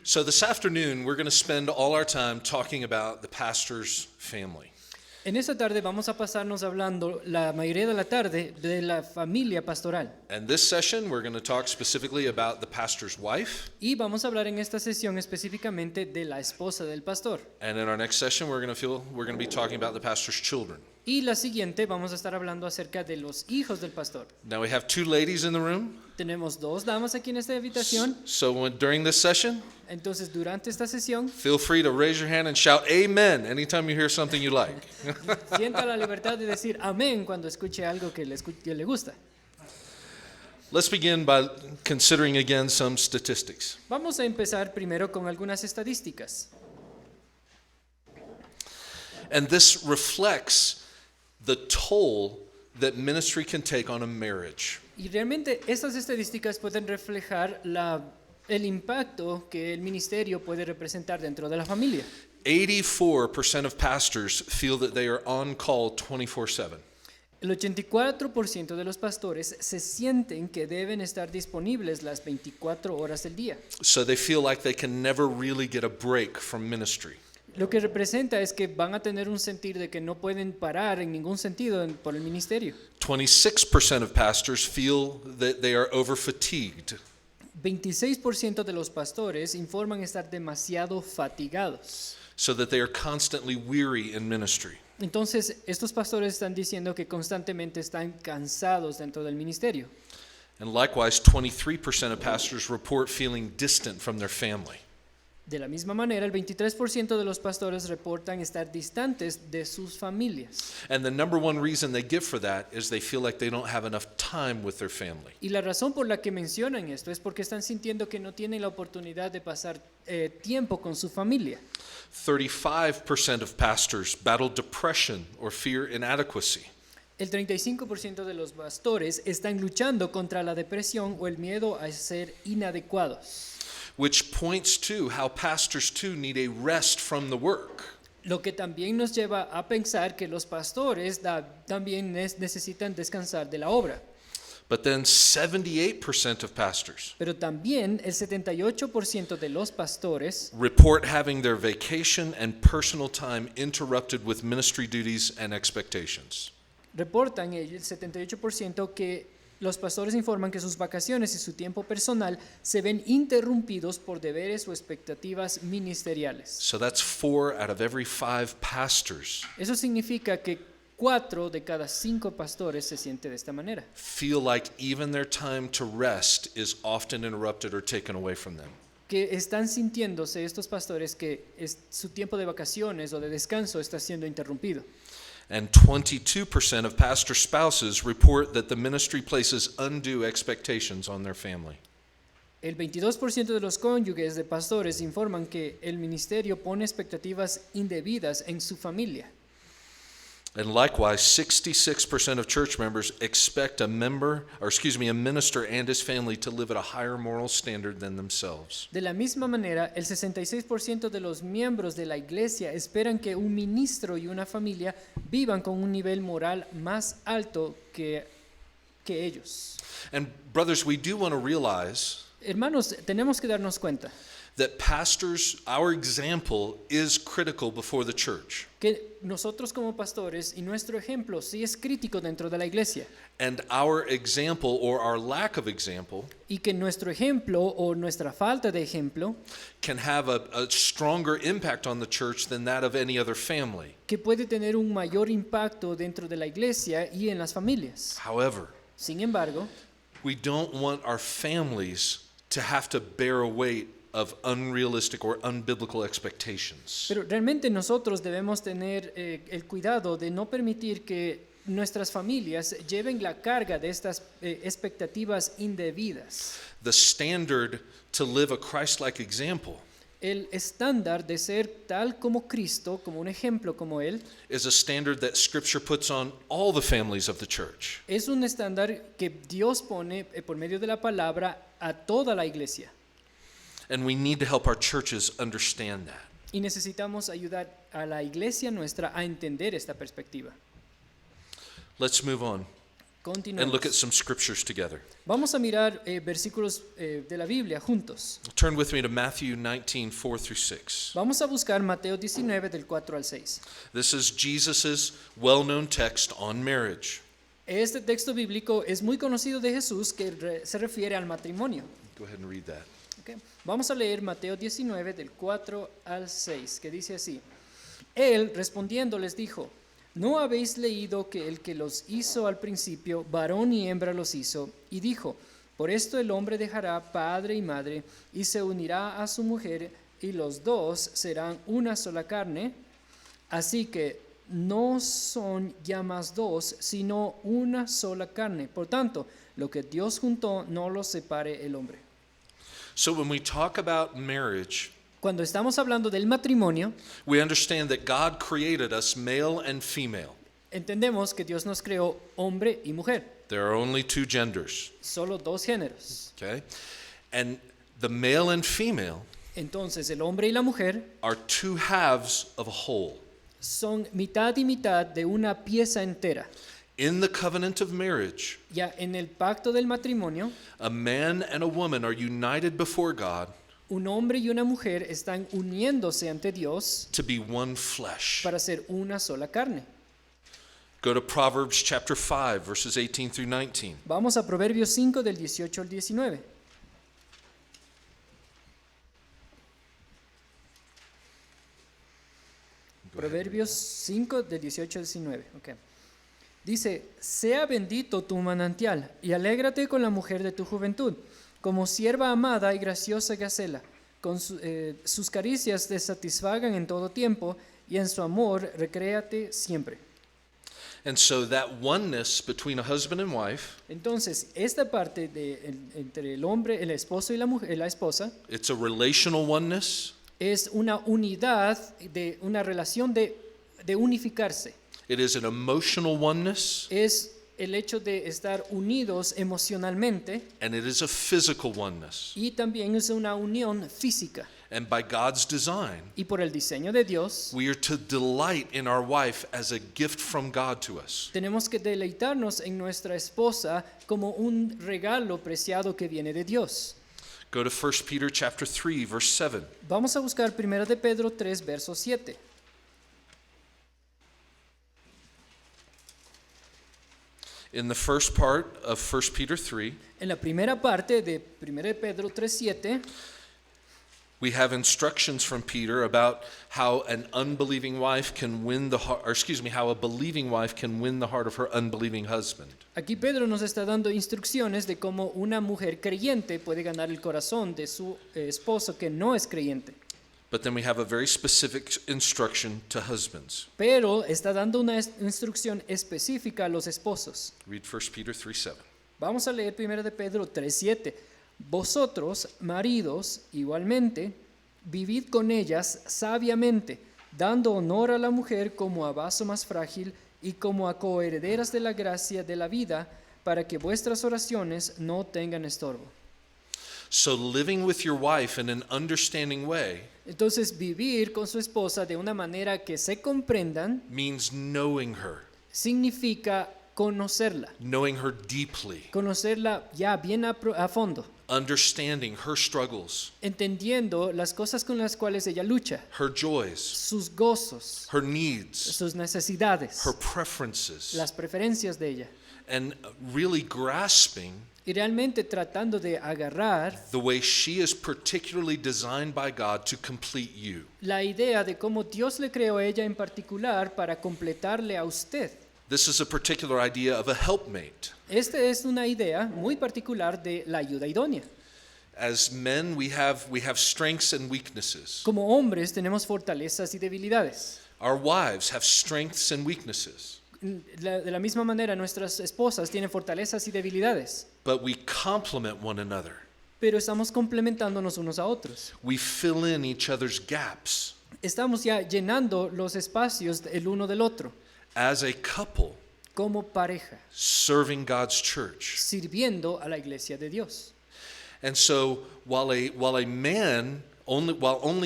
So this afternoon, we're going to spend all our time talking about the pastor's family. En esta tarde vamos a pasarnos hablando la mayoría de la tarde de la familia pastoral. And this session, we're going to talk specifically about the pastor's wife. Y vamos a hablar en esta sesión específicamente de la esposa del pastor. And in our next session, we're going to be talking about the pastor's children. Y la siguiente vamos a estar hablando acerca de los hijos del pastor. Now we have two ladies in the room. Tenemos dos damas aquí en esta habitación. So during this session, Entonces, durante esta sesión, feel free to raise your hand and shout amen anytime you hear something you like. sienta la libertad de decir amén cuando escuche algo que le gusta. Let's begin by considering again some statistics. Vamos a empezar primero con algunas estadísticas. And this reflects the toll that ministry can take on a marriage. Y realmente estas estadísticas pueden reflejar el impacto que el ministerio puede representar dentro de la familia. 84% of pastors feel that they are on call 24/7. El 84% de los pastores se sienten que deben estar disponibles las 24 horas del día. So they feel like they can never really get a break from ministry. Lo que representa es que van a tener un sentir de que no pueden parar en ningún sentido por el ministerio. 26% of pastors feel that they are over-fatigued. 26% de los pastores informan estar demasiado fatigados. So that they are constantly weary in ministry. Entonces, estos pastores están diciendo que constantemente están cansados dentro del ministerio. And likewise, 23% of pastors report feeling distant from their family. De la misma manera, el 23% de los pastores reportan estar distantes de sus familias. And the number one reason they give for that is they feel like they don't have enough time with their family. Y la razón por la que mencionan esto es porque están sintiendo que no tienen la oportunidad de pasar tiempo con su familia. 35% of pastors battle depression or fear inadequacy. El 35% de los pastores están luchando contra la depresión o el miedo a ser inadecuados. Which points to how pastors too need a rest from the work. Lo que también nos lleva a pensar que los pastores también necesitan descansar de la obra. But then 78% of pastors Pero también el 78% de los pastores report having their vacation and personal time interrupted with ministry duties and expectations. reportan, el 78% que los pastores informan que sus vacaciones y su tiempo personal se ven interrumpidos por deberes o expectativas ministeriales. So that's 4 out of every 5 pastors Eso significa que 4 de cada 5 pastores se sienten de esta manera. feel like even their time to rest is often interrupted or taken away from them. Que están sintiéndose estos pastores que su tiempo de vacaciones o de descanso está siendo interrumpido. And 22% of pastor spouses report that the ministry places undue expectations on their family. El 22% de los cónyuges de pastores informan que el ministerio pone expectativas indebidas en su familia. And likewise, 66% of church members expect a minister and his family to live at a higher moral standard than themselves. De la misma manera, el 66% de los miembros de la iglesia esperan que un ministro y una familia vivan con un nivel moral más alto que ellos. And brothers, we do want to realize Hermanos, tenemos que darnos cuenta that pastors, our example is critical before the church. que nosotros como pastores y nuestro ejemplo sí es crítico dentro de la iglesia. And our example or our lack of example Y que nuestro ejemplo o nuestra falta de ejemplo can have a stronger impact on the church than that of any other family. que puede tener un mayor impacto dentro de la iglesia y en las familias. However, Sin embargo, we don't want our families to have to bear a weight of unrealistic or unbiblical expectations. pero realmente nosotros debemos tener el cuidado de no permitir que nuestras familias lleven la carga de estas expectativas indebidas. The standard to live a Christ-like example El estándar de ser tal como Cristo, como un ejemplo como Él, is a standard that Scripture puts on all the families of the church. es un estándar que Dios pone por medio de la palabra a toda la iglesia. And we need to help our churches understand that. Y necesitamos ayudar a la iglesia nuestra a entender esta perspectiva. Let's move on. and look at Continuemos. some scriptures together. Vamos a mirar versículos de la Biblia juntos. Turn with me to Matthew 19, 4 through 6. Vamos a buscar Mateo 19 del 4 al 6. This is Jesus' well-known text on marriage. Este texto bíblico es muy conocido de Jesús que se refiere al matrimonio. Go ahead and read that. Ok. Vamos a leer Mateo 19 del 4 al 6, que dice así. Él respondiendo les dijo, ¿no habéis leído que el que los hizo al principio, varón y hembra los hizo? Y dijo, por esto el hombre dejará padre y madre y se unirá a su mujer y los dos serán una sola carne. Así que no son ya más dos, sino una sola carne. Por tanto, lo que Dios juntó no lo separe el hombre. So when we talk about marriage, Cuando estamos hablando del matrimonio, we understand that God created us male and female. entendemos que Dios nos creó hombre y mujer, There are only two genders, solo dos géneros. okay? And the male and female Entonces el hombre y la mujer are two halves of a whole. son mitad y mitad de una pieza entera. In the covenant of marriage, Ya en el pacto del matrimonio, a man and a woman are united before God un hombre y una mujer están uniéndose ante Dios to be one flesh. para ser una sola carne. Go to Proverbs chapter 5, verses 18 through 19. Vamos a Proverbios 5 del 18 al 19. Proverbios 5 del 18 al 19. Okay. Dice, sea bendito tu manantial y alégrate con la mujer de tu juventud, como sierva amada y graciosa gacela. Con sus caricias te satisfagan en todo tiempo y en su amor recréate siempre. And so that oneness between a husband and wife, Entonces, esta parte entre el hombre, el esposo y la mujer, la esposa, it's a relational oneness. es una unidad, de una relación de unificarse. It is an emotional oneness, Es el hecho de estar unidos emocionalmente and it is a physical oneness. y también es una unión física. And by God's design, Y por el diseño de Dios, we are to delight in our wife as a gift from God to us. tenemos que deleitarnos en nuestra esposa como un regalo preciado que viene de Dios. Go to 1 Peter chapter 3, verse 7. Vamos a buscar 1 de Pedro 3, verso 7. In the first part of 1 Peter 3, En la primera parte de 1 de Pedro 3:7 we have instructions from Peter about how an unbelieving wife can win the heart, or excuse me, how a believing wife can win the heart of her unbelieving husband. Aquí Pedro nos está dando instrucciones de cómo una mujer creyente puede ganar el corazón de su esposo que no es creyente. But then we have a very specific instruction to husbands. Pero está dando una instrucción específica a los esposos. Read 1 Peter 3:7. Vamos a leer 1 de Pedro 3:7. Vosotros, maridos, igualmente, vivid con ellas sabiamente, dando honor a la mujer como a vaso más frágil y como a coherederas de la gracia de la vida, para que vuestras oraciones no tengan estorbo. So living with your wife in an understanding way Entonces, vivir con su esposa de una manera que se comprendan means knowing her significa conocerla, deeply, conocerla ya bien a fondo, understanding her struggles, entendiendo las cosas con las cuales ella lucha, her joys, sus gozos, her needs, sus necesidades, her preferences, las preferencias de ella, and really grasping y realmente tratando de agarrar the way she is particularly designed by God to complete you. la idea de cómo Dios le creó a ella en particular para completarle a usted. This is a particular idea of a helpmate. Esta es una idea muy particular de la ayuda idónea. As men, we have strengths and weaknesses. Como hombres tenemos fortalezas y debilidades. Our wives have strengths and weaknesses. De la misma manera, nuestras esposas tienen fortalezas y debilidades, But we complement one another. pero estamos complementándonos unos a otros. We fill in each other's gaps. Estamos ya llenando los espacios el uno del otro, As a couple, como pareja, serving God's church. sirviendo a la iglesia de Dios. And so, while only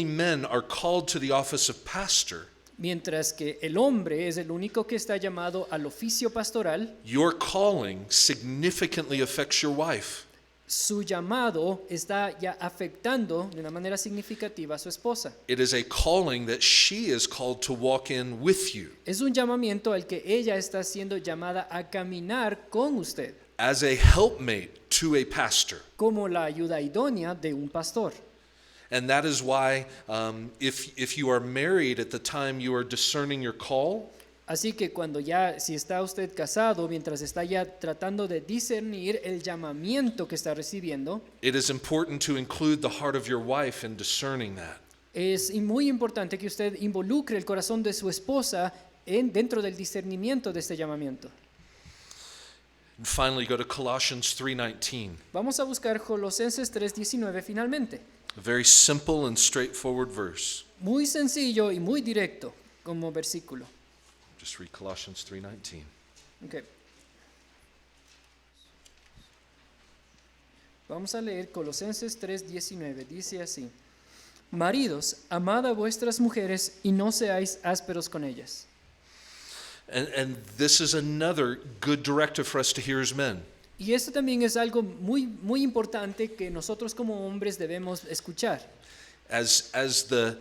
men are called to the office of pastor, Mientras que el hombre es el único que está llamado al oficio pastoral, your calling significantly affects your wife. su llamado está ya afectando de una manera significativa a su esposa. It is a calling that she is called to walk in with you Es un llamamiento al que ella está siendo llamada a caminar con usted, as a helpmate to a pastor. como la ayuda idónea de un pastor. And that is why if you are married at the time you are discerning your call, Así que si está usted casado, mientras está ya tratando de discernir el llamamiento que está recibiendo, it is important to include the heart of your wife in discerning that. es muy importante que usted involucre el corazón de su esposa dentro del discernimiento de este llamamiento. And finally, go to Colossians 3:19. Vamos a buscar Colosenses 3:19 finalmente. A very simple and straightforward verse. Muy sencillo y muy directo como versículo. Just read Colossians 3:19. Okay. Vamos a leer Colosenses 3:19. Dice así: Maridos, amad a vuestras mujeres y no seáis ásperos con ellas. And this is another good directive for us to hear as men. Y esto también es algo muy importante que nosotros como hombres debemos escuchar. As the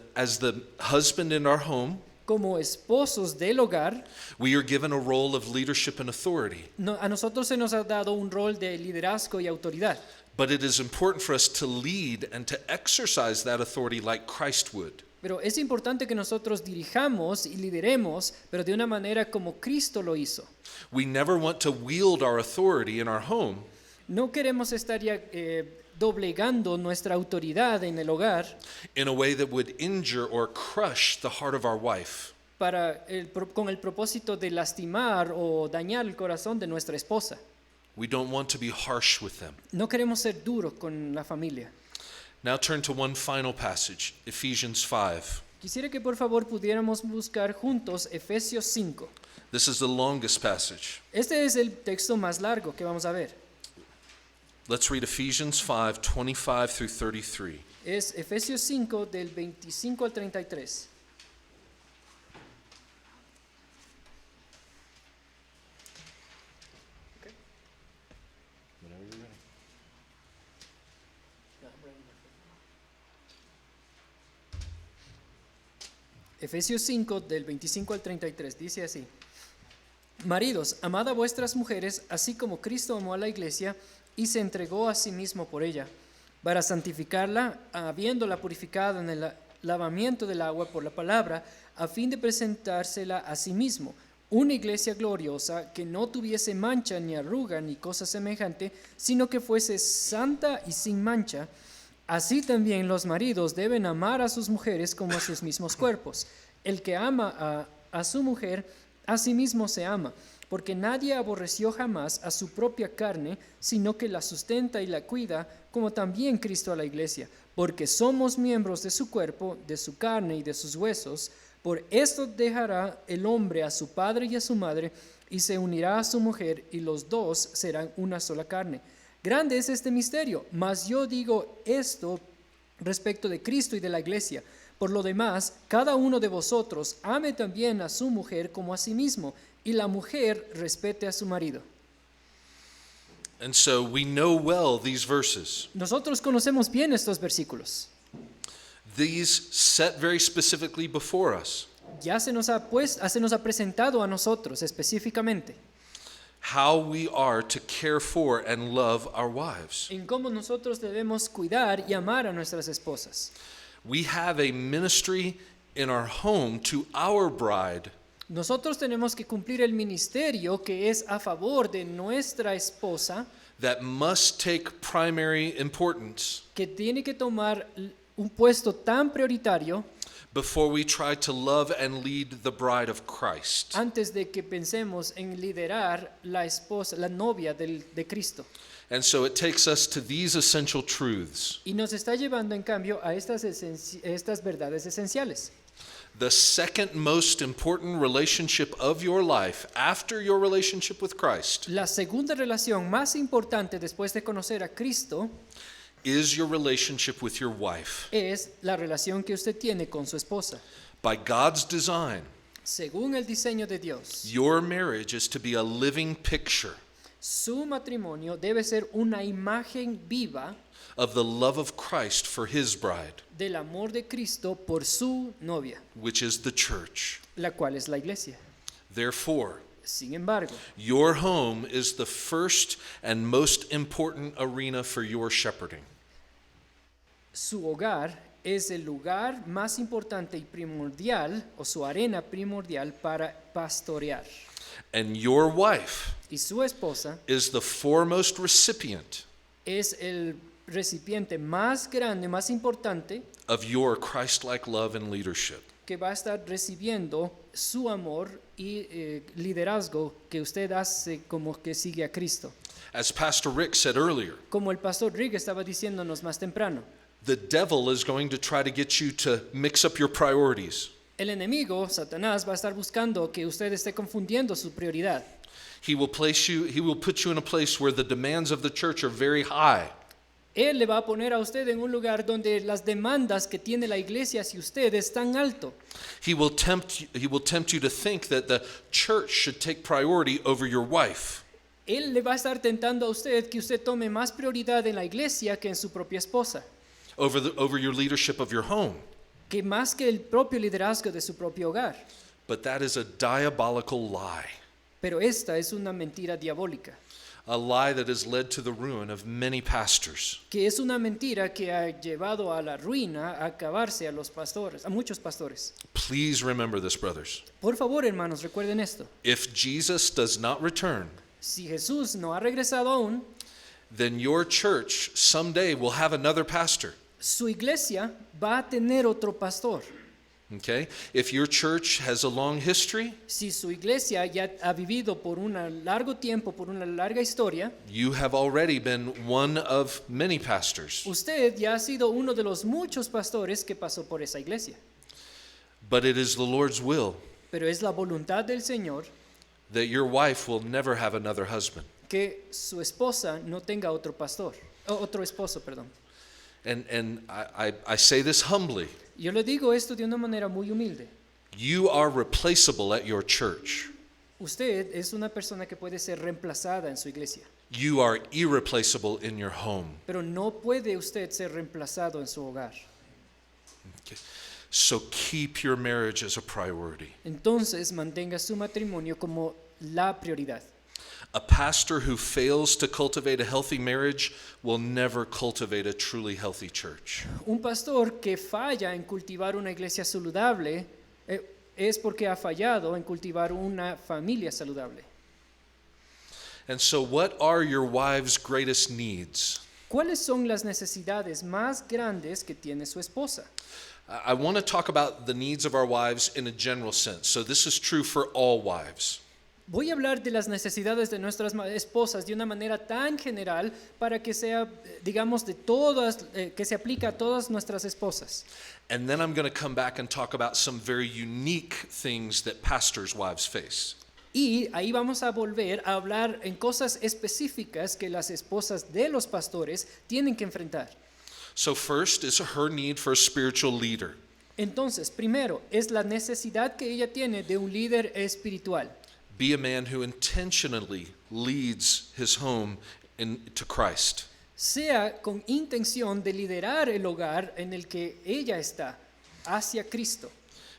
husband in our home, Como esposos del hogar, we are given a role of leadership and authority. a nosotros se nos ha dado un rol de liderazgo y autoridad. But it is important for us to lead and to exercise that authority like Christ would. Pero es importante que nosotros dirijamos y lideremos, pero de una manera como Cristo lo hizo. We never want to wield our authority in our home No queremos estar ya doblegando nuestra autoridad en el hogar in a way that would injure or crush the heart of our wife. con el propósito de lastimar o dañar el corazón de nuestra esposa. We don't want to be harsh with them. No queremos ser duros con la familia. Now turn to one final passage, Ephesians 5. Quisiera que por favor pudiéramos buscar juntos Efesios 5. This is the longest passage. Este es el texto más largo que vamos a ver. Let's read Ephesians 5, 25 through 33. Es Efesios 5 del 25 al 33. Efesios 5 del 25 al 33 dice así: Maridos, amad a vuestras mujeres, así como Cristo amó a la iglesia y se entregó a sí mismo por ella, para santificarla, habiéndola purificado en el lavamiento del agua por la palabra, a fin de presentársela a sí mismo, una iglesia gloriosa, que no tuviese mancha ni arruga ni cosa semejante, sino que fuese santa y sin mancha. Así también los maridos deben amar a sus mujeres como a sus mismos cuerpos. El que ama a su mujer, a sí mismo se ama, porque nadie aborreció jamás a su propia carne, sino que la sustenta y la cuida, como también Cristo a la iglesia, porque somos miembros de su cuerpo, de su carne y de sus huesos. Por esto dejará el hombre a su padre y a su madre, y se unirá a su mujer, y los dos serán una sola carne. Grande es este misterio, mas yo digo esto respecto de Cristo y de la iglesia. Por lo demás, cada uno de vosotros ame también a su mujer como a sí mismo, y la mujer respete a su marido. And so we know well these verses. Nosotros conocemos bien estos versículos. These set very specifically before us Ya se nos ha presentado a nosotros específicamente how we are to care for and love our wives. en cómo nosotros debemos cuidar y amar a nuestras esposas. We have a ministry in our home to our bride Nosotros tenemos que cumplir el ministerio que es a favor de nuestra esposa, that must take primary importance que tiene que tomar un puesto tan prioritario before we try to love and lead the bride of Christ. antes de que pensemos en liderar la esposa, la novia de Cristo. And so it takes us to these essential truths. Y nos está llevando en cambio a estas verdades esenciales. The second most important relationship of your life after your relationship with Christ La segunda relación más importante después de conocer a Cristo is your relationship with your wife. es la relación que usted tiene con su esposa. By God's design, Según el diseño de Dios, your marriage is to be a living picture su matrimonio debe ser una imagen viva of the love of Christ for his bride, del amor de Cristo por su novia, which is the church. la cual es la iglesia. Therefore, Sin embargo, your home is the first and most important arena for your shepherding. su hogar es el lugar más importante y primordial, o su arena primordial para pastorear. And your wife Y su esposa is the foremost recipient es el recipiente más grande, más importante, of your Christ-like love and leadership. que va a estar recibiendo su amor y liderazgo que usted hace como que sigue a Cristo. As Pastor Rick said earlier, Como el pastor Rick estaba diciéndonos más temprano, the devil is going to try to get you to mix up your priorities. el enemigo, Satanás, va a estar buscando que usted esté confundiendo su prioridad. He will put you in a place where the demands of the church are very high. Él le va a poner a usted en un lugar donde las demandas que tiene la iglesia hacia usted es tan alto. He will tempt you to think that the church should take priority over your wife. Él le va a estar tentando a usted que usted tome más prioridad en la iglesia que en su propia esposa, Over your leadership of your home. que más que el propio liderazgo de su propio hogar. But that is a diabolical lie. Pero esta es una mentira diabólica, A lie that has led to the ruin of many pastors. que es una mentira que ha llevado a la ruina, a acabarse a los pastores, a muchos pastores. Please remember this, brothers. Por favor, hermanos, recuerden esto. If Jesus does not return, Si Jesús no ha regresado aún, then your church someday will have another pastor. su iglesia va a tener otro pastor. Okay? If your church has a long history, Si su iglesia ya ha vivido por un largo tiempo, por una larga historia, you have already been one of many pastors. usted ya ha sido uno de los muchos pastores que pasó por esa iglesia. But it is the Lord's will Pero es la voluntad del Señor that your wife will never have another husband. que su esposa no tenga otro pastor, otro esposo, perdón. And I say this humbly. Yo le digo esto de una manera muy humilde. You are replaceable at your church. Usted es una persona que puede ser reemplazada en su iglesia, You are irreplaceable in your home. pero no puede usted ser reemplazado en su hogar. Okay. So keep your marriage as a priority. Entonces mantenga su matrimonio como la prioridad. A pastor who fails to cultivate a healthy marriage will never cultivate a truly healthy church. Un pastor que falla en cultivar una iglesia saludable es porque ha fallado en cultivar una familia saludable. And so, what are your wives' greatest needs? ¿Cuáles son las necesidades más grandes que tiene su esposa? I want to talk about the needs of our wives in a general sense. So, this is true for all wives. Voy a hablar de las necesidades de nuestras esposas de una manera tan general para que sea, digamos, de todas, que se aplica a todas nuestras esposas. And then I'm going to come back and talk about some very unique things that pastors' wives face. Y ahí vamos a volver a hablar en cosas específicas que las esposas de los pastores tienen que enfrentar. So, first is her need for a spiritual leader. Entonces, primero, es la necesidad que ella tiene de un líder espiritual. Be a man who intentionally leads his home to Christ. Sea con intención de liderar el hogar en el que ella está hacia Cristo.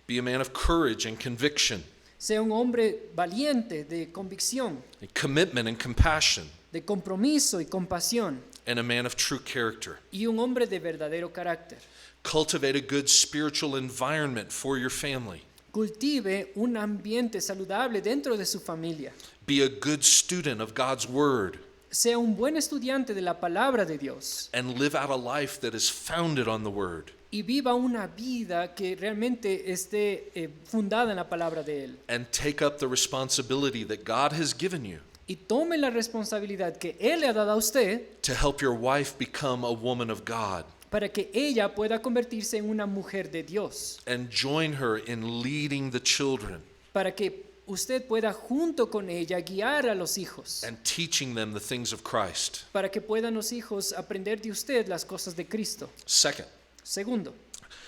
Be a man of courage and conviction, Sea un hombre valiente de convicción, commitment and compassion, de compromiso y compasión, and a man of true character. y un hombre de verdadero carácter. Cultivate a good spiritual environment for your family. Cultive un ambiente saludable dentro de su familia. Be a good student of God's word Sea un buen estudiante de la palabra de Dios and live out a life that is founded on the word. y viva una vida que realmente esté fundada en la palabra de Él. And take up the responsibility that God has given you Y tome la responsabilidad que Él le ha dado a usted to help your wife become a woman of God para que ella pueda convertirse en una mujer de Dios, and join her in leading the children. para que usted pueda junto con ella guiar a los hijos, and teaching them the things of Christ. para que puedan los hijos aprender de usted las cosas de Cristo. Second, Segundo,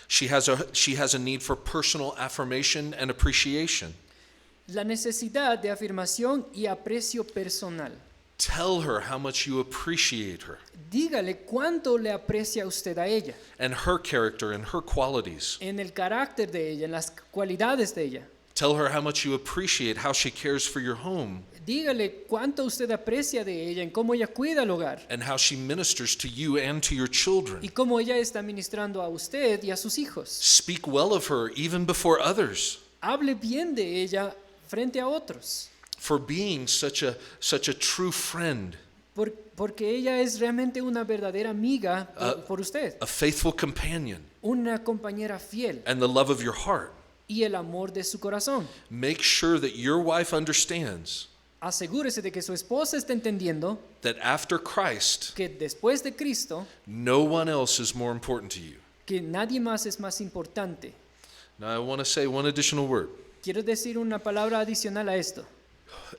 she has a need for personal affirmation and appreciation. la necesidad de afirmación y aprecio personal. Tell her how much you appreciate her Dígale cuánto le aprecia usted a ella, and her character and her qualities. en el carácter de ella, en las cualidades de ella. Tell her how much you appreciate how she cares for your home Dígale cuánto usted aprecia de ella, en cómo ella cuida el hogar and how she ministers to you and to your children. y cómo ella está ministrando a usted y a sus hijos. Speak well of her even before others Hable bien de ella frente a otros, for being such a true friend, porque ella es realmente una verdadera amiga por usted, a faithful companion, una compañera fiel and the love of your heart. y el amor de su corazón. Make sure that your wife understands Asegúrese de que su esposa está entendiendo that after Christ, que después de Cristo, no one else is more important to you. que nadie más es más importante. Now, I want to say one additional word. Quiero decir una palabra adicional a esto.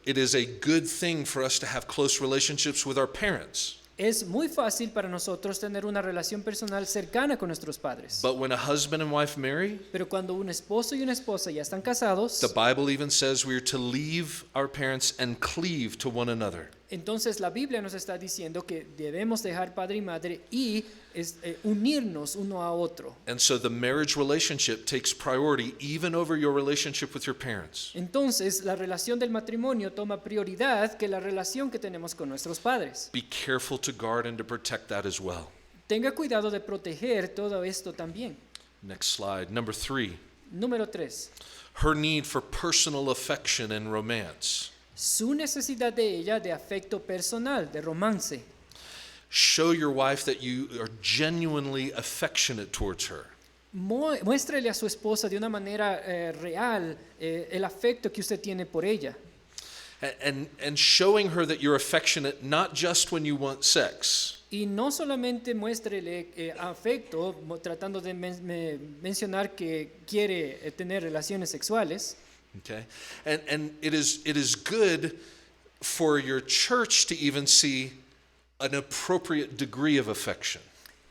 It is a good thing for us to have close relationships with our parents. Es muy fácil para nosotros tener una relación personal cercana con nuestros padres. But when a husband and wife marry, Pero cuando un esposo y una esposa ya están casados, the Bible even says we are to leave our parents and cleave to one another. entonces la Biblia nos está diciendo que debemos dejar padre y madre y unirnos uno a otro. And so the marriage relationship takes priority even over your relationship with your parents. Entonces la relación del matrimonio toma prioridad que la relación que tenemos con nuestros padres. Be careful to guard and to protect that as well. Tenga cuidado de proteger todo esto también. Next slide. Number 3, Número 3. her need for personal affection and romance. Su necesidad de ella de afecto personal, de romance. Show your wife that you are genuinely affectionate towards her. Muéstrele a su esposa de una manera real el afecto que usted tiene por ella. And showing her that you're affectionate not just when you want sex, Y no solamente muéstrele afecto tratando de mencionar que quiere tener relaciones sexuales. okay? And it is good for your church to even see an appropriate degree of affection.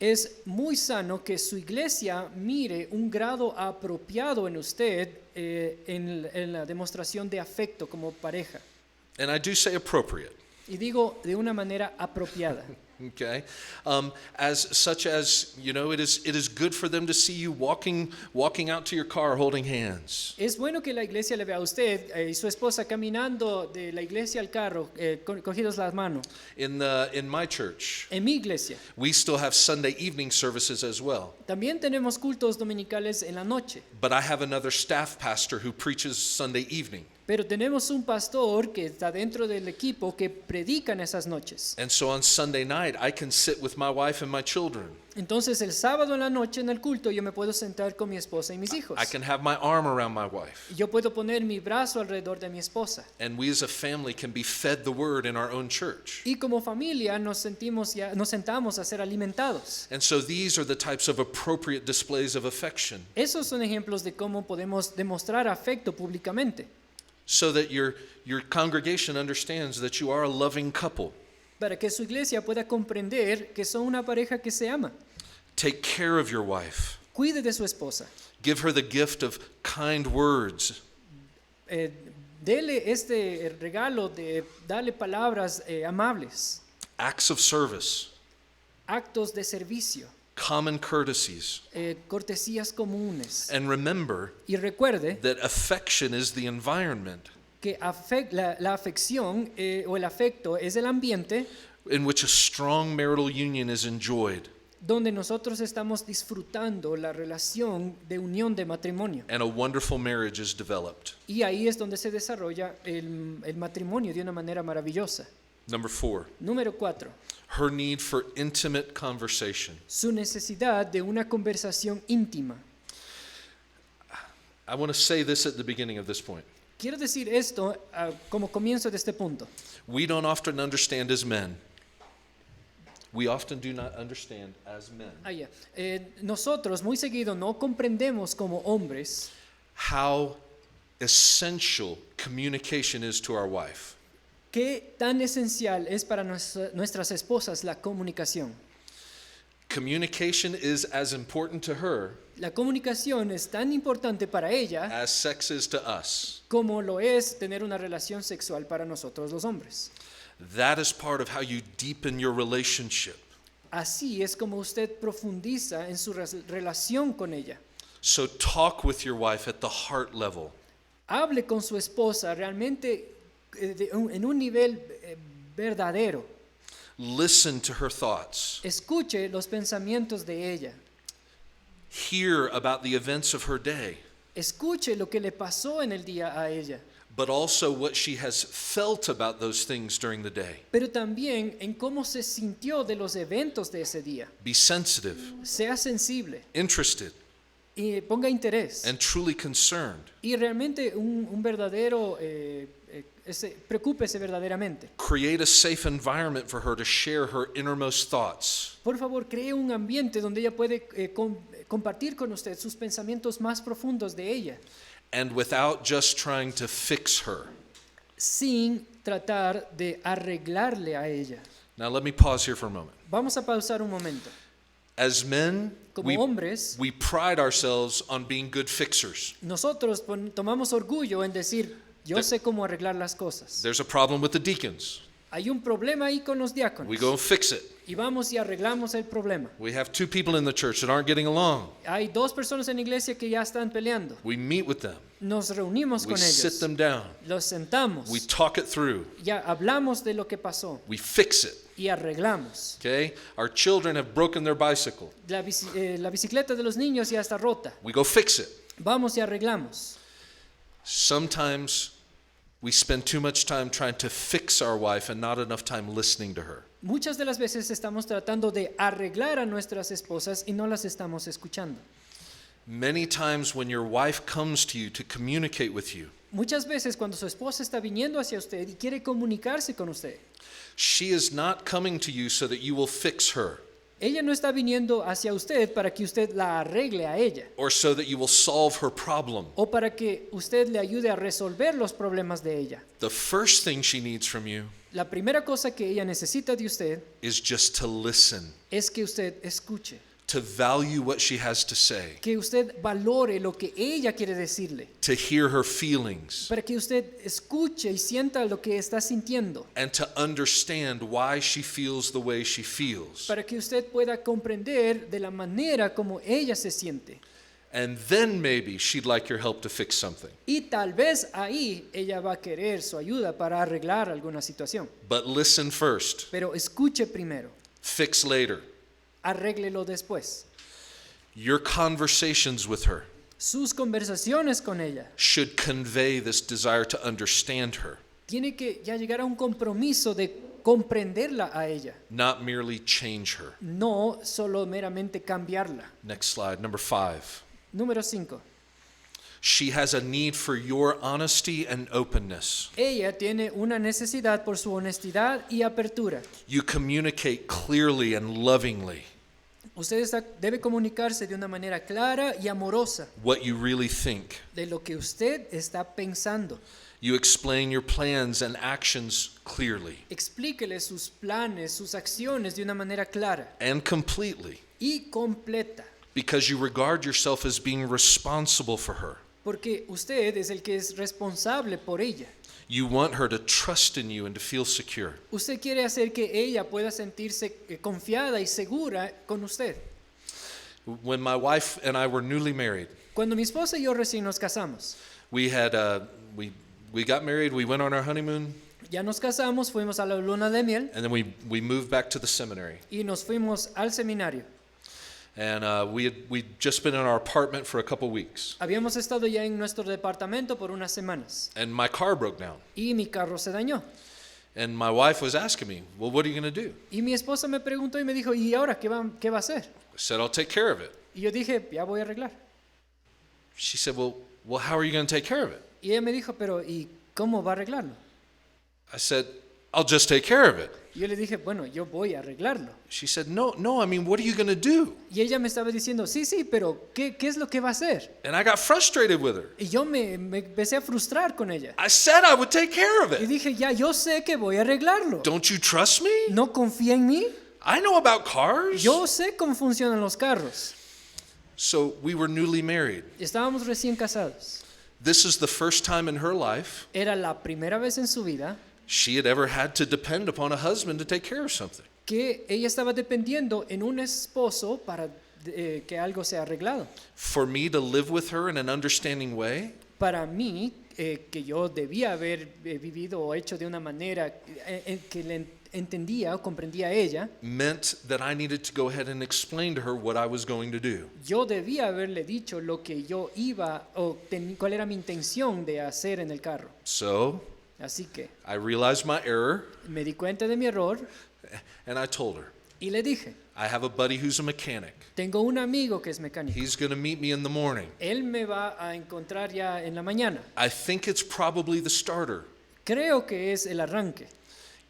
Es muy sano que su iglesia mire un grado apropiado en usted en la demostración de afecto como pareja. And I do say appropriate. Y digo de una manera apropiada. Okay, such as you know, it is good for them to see you walking out to your car holding hands. Es bueno que la iglesia le vea a usted y su esposa caminando de la iglesia al carro, cogidos las manos. In my church, En mi iglesia we still have Sunday evening services as well. también tenemos cultos dominicales en la noche, But I have another staff pastor who preaches Sunday evening. pero tenemos un pastor que está dentro del equipo que predica en esas noches. And so on Sunday night, I can sit with my wife and my children. Entonces el sábado en la noche en el culto yo me puedo sentar con mi esposa y mis hijos. I can have my arm around my wife. Yo puedo poner mi brazo alrededor de mi esposa. And we as a family can be fed the word in our own church. Y como familia nos sentamos a ser alimentados. And so these are the types of appropriate displays of affection, Esos son ejemplos de cómo podemos demostrar afecto públicamente, so that your congregation understands that you are a loving couple. para que su iglesia pueda comprender que son una pareja que se ama. Take care of your wife. Cuide de su esposa. Give her the gift of kind words. Dele este regalo de darle palabras amables, Acts of service, actos de servicio, common courtesies. cortesías comunes. And remember Y recuerde that affection is the environment que la afección o el afecto es el ambiente in which a strong marital union is enjoyed donde nosotros estamos disfrutando la relación de unión de matrimonio. and a wonderful marriage is developed. Y ahí es donde se desarrolla el matrimonio de una manera maravillosa. Number 4, Número 4. her need for intimate conversation. Su necesidad de una conversación íntima. I want to say this at the beginning of this point. Quiero decir esto como comienzo de este punto. We don't often understand as men. We often do not understand as men Nosotros muy seguido no comprendemos como hombres how essential communication is to our wife. ¿Qué tan esencial es para nuestras esposas la comunicación? Communication is as important to her La comunicación es tan importante para ella as sex is to us. como lo es tener una relación sexual para nosotros los hombres. That is part of how you deepen your relationship. Así es como usted profundiza en su relación con ella. So talk with your wife at the heart level. Hable con su esposa realmente en un nivel verdadero. Listen to her thoughts. Escuche los pensamientos de ella. Hear about the events of her day, Escuche lo que le pasó en el día a ella. but also what she has felt about those things during the day. Pero también en cómo se sintió de los eventos de ese ddía. Be sensitive, Sea sensible interested, y ponga interés. and truly concerned. Y realmente un verdadero, preocúpese verdaderamente. Create a safe environment for her to share her innermost thoughts. Por favor, cree un ambiente donde ella puede compartir con usted sus pensamientos más profundos de ella, And without just trying to fix her. sin tratar de arreglarle a ella. Now let me pause here for a moment. Vamos a pausar un momento. As men, Como hombres, we pride ourselves on being good fixers. nosotros tomamos orgullo en decir, yo sé cómo arreglar las cosas. There's a problem with the deacons. Hay un problema ahí con los diáconos. We go and fix it. Y vamos y arreglamos el problema. We have two people in the church that aren't getting along. Hay dos personas en la iglesia que ya están peleando. We meet with them. Nos reunimos We con sit ellos. them down. Los sentamos. We talk it through. Ya hablamos de lo que pasó We fix it. y arreglamos. Okay? Our children have broken their bicycle. La bicicleta de los niños ya está rota. We go fix it. Vamos y arreglamos. Sometimes we spend too much time trying to fix our wife and not enough time listening to her. Muchas de las veces estamos tratando de arreglar a nuestras esposas y no las estamos escuchando. Many times when your wife comes to you to communicate with you, Muchas veces cuando su esposa está viniendo hacia usted y quiere comunicarse con usted, she is not coming to you so that you will fix her ella no está viniendo hacia usted para que usted la arregle a ella or so that you will solve her problem. o para que usted le ayude a resolver los problemas de ella. The first thing she needs from you La primera cosa que ella necesita de usted is just to listen, es que usted escuche, to value what she has to say, que usted valore lo que ella quiere decirle, to hear her feelings, para que usted escuche y sienta lo que está sintiendo, and to understand why she feels the way she feels. para que usted pueda comprender de la manera como ella se siente. And then maybe she'd like your help to fix something. Y tal vez ahí ella va a querer su ayuda para arreglar alguna situación. But listen first, Pero escuche primero, fix later. arréglelo después. Your conversations with her Sus conversaciones con ella should convey this desire to understand her, tiene que ya llegar a un compromiso de comprenderla a ella, not merely change her. no solo meramente cambiarla. Next slide, number 5. Número 5. She has a need for your honesty and openness. Ella tiene una necesidad por su honestidad y apertura. You communicate clearly and lovingly Usted debe comunicarse de una manera clara y amorosa what you really think. de lo que usted está pensando. You explain your plans and actions clearly Explíquele sus planes, sus acciones de una manera clara and completely y completa, because you regard yourself as being responsible for her. porque usted es el que es responsable por ella. You want her to trust in you and to feel secure. Usted quiere hacer que ella pueda sentirse confiada y segura con usted. When my wife and I were newly married, Cuando mi esposa y yo recién nos casamos, we got married, we went on our honeymoon, ya nos casamos, fuimos a la luna de miel and then we moved back to the seminary. y nos fuimos al seminario. And we'd just been in our apartment for a couple weeks. Habíamos estado ya en nuestro departamento por unas semanas And my car broke down. y mi carro se dañó. And my wife was asking me, well, what are you going to do? Y mi esposa me preguntó y me dijo, ¿y ahora qué va a hacer? I said, I'll take care of it. Y yo dije, ya voy a arreglar. She said, well, how are you going to take care of it? Y ella me dijo, pero ¿y cómo va a arreglarlo? I said, I'll just take care of it. Y yo le dije, bueno, yo voy a arreglarlo. She said, no, I mean, what are you going to do? Y ella me estaba diciendo, sí, pero ¿qué es lo que va a hacer? And I got frustrated with her. Y yo me empecé a frustrar con ella. I said I would take care of Y it. dije, ya, yo sé que voy a arreglarlo. Don't you trust me? ¿No confía en mí? I know about cars. Yo sé cómo funcionan los carros. So we were newly married. Estábamos recién casados. This is the first time in her life Era la primera vez en su vida she had ever had to depend upon a husband to take care of something. que ella estaba dependiendo en un esposo para que algo sea arreglado. For me to live with her in an understanding way, Para mí, que yo debía haber vivido o hecho de una manera que le entendía o comprendía a ella, meant that I needed to go ahead and explain to her what I was going to do. yo debía haberle dicho lo que yo iba o cuál era mi intención de hacer en el carro. So Así que I realized my error me di cuenta de mi error and I told her, y le dije, I have a buddy who's a mechanic. tengo un amigo que es mecánico. He's going to meet me in the morning. Él me va a encontrar ya en la mañana. I think it's probably the starter. Creo que es el arranque.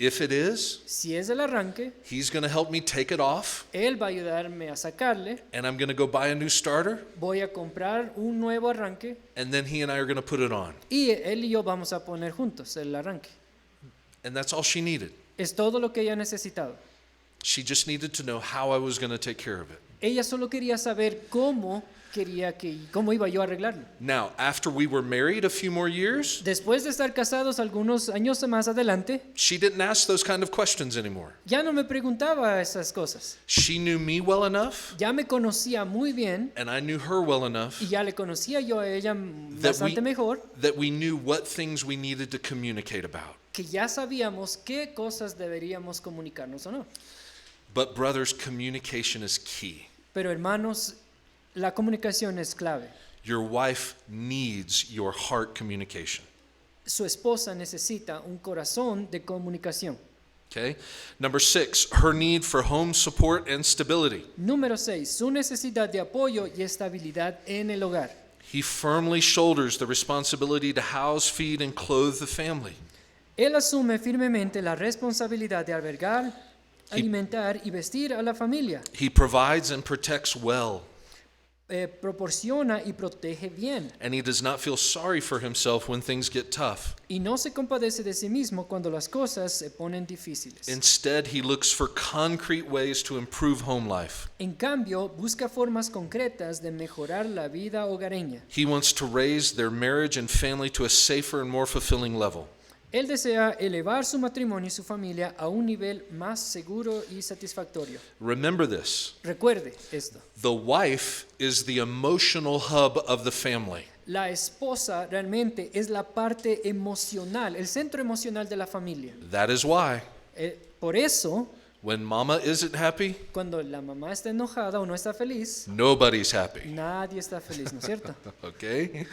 If it is, Si es el arranque, he's going to help me take it off él va a ayudarme a sacarle. and I'm going to go buy a new starter Voy a comprar un nuevo arranque and then he and I are going to put it on. y él y yo vamos a poner juntos el arranque. And that's all she needed. Es todo lo que ella necesitaba. She just needed to know how I was going to take care of it. Ella solo quería saber cómo iba yo a arreglarlo. Now, after we were married a few more years, Después de estar casados algunos años más adelante, she didn't ask those kind of questions anymore. ya no me preguntaba esas cosas. She knew me well enough Ya me conocía muy bien and I knew her well enough y ya le conocía yo a ella bastante mejor, that we knew what things we needed to communicate about. que ya sabíamos qué cosas deberíamos comunicarnos o no. But brothers, communication is key. Pero hermanos, la comunicación es clave. Your wife needs your heart communication. Su esposa necesita un corazón de comunicación. Okay? Number 6, her need for home support and stability. Número 6, su necesidad de apoyo y estabilidad en el hogar. He firmly shoulders the responsibility to house, feed, and clothe the family. Él asume firmemente la responsabilidad de albergar, alimentar y vestir a la familia. He provides and protects well. Proporciona y protege bien. And he does not feel sorry for himself when things get tough. Y no se compadece de sí mismo cuando las cosas se ponen difíciles. Instead, he looks for concrete ways to improve home life. En cambio, busca formas concretas de mejorar la vida hogareña. He wants to raise their marriage and family to a safer and more fulfilling level. Él desea elevar su matrimonio y su familia a un nivel más seguro y satisfactorio. Remember this. Recuerde esto. The wife is the emotional hub of the family. La esposa realmente es la parte emocional, el centro emocional de la familia. That is why Por eso, when mama isn't happy, cuando la mamá está enojada o no está feliz, nobody's happy. nadie está feliz, ¿no es cierto? Okay?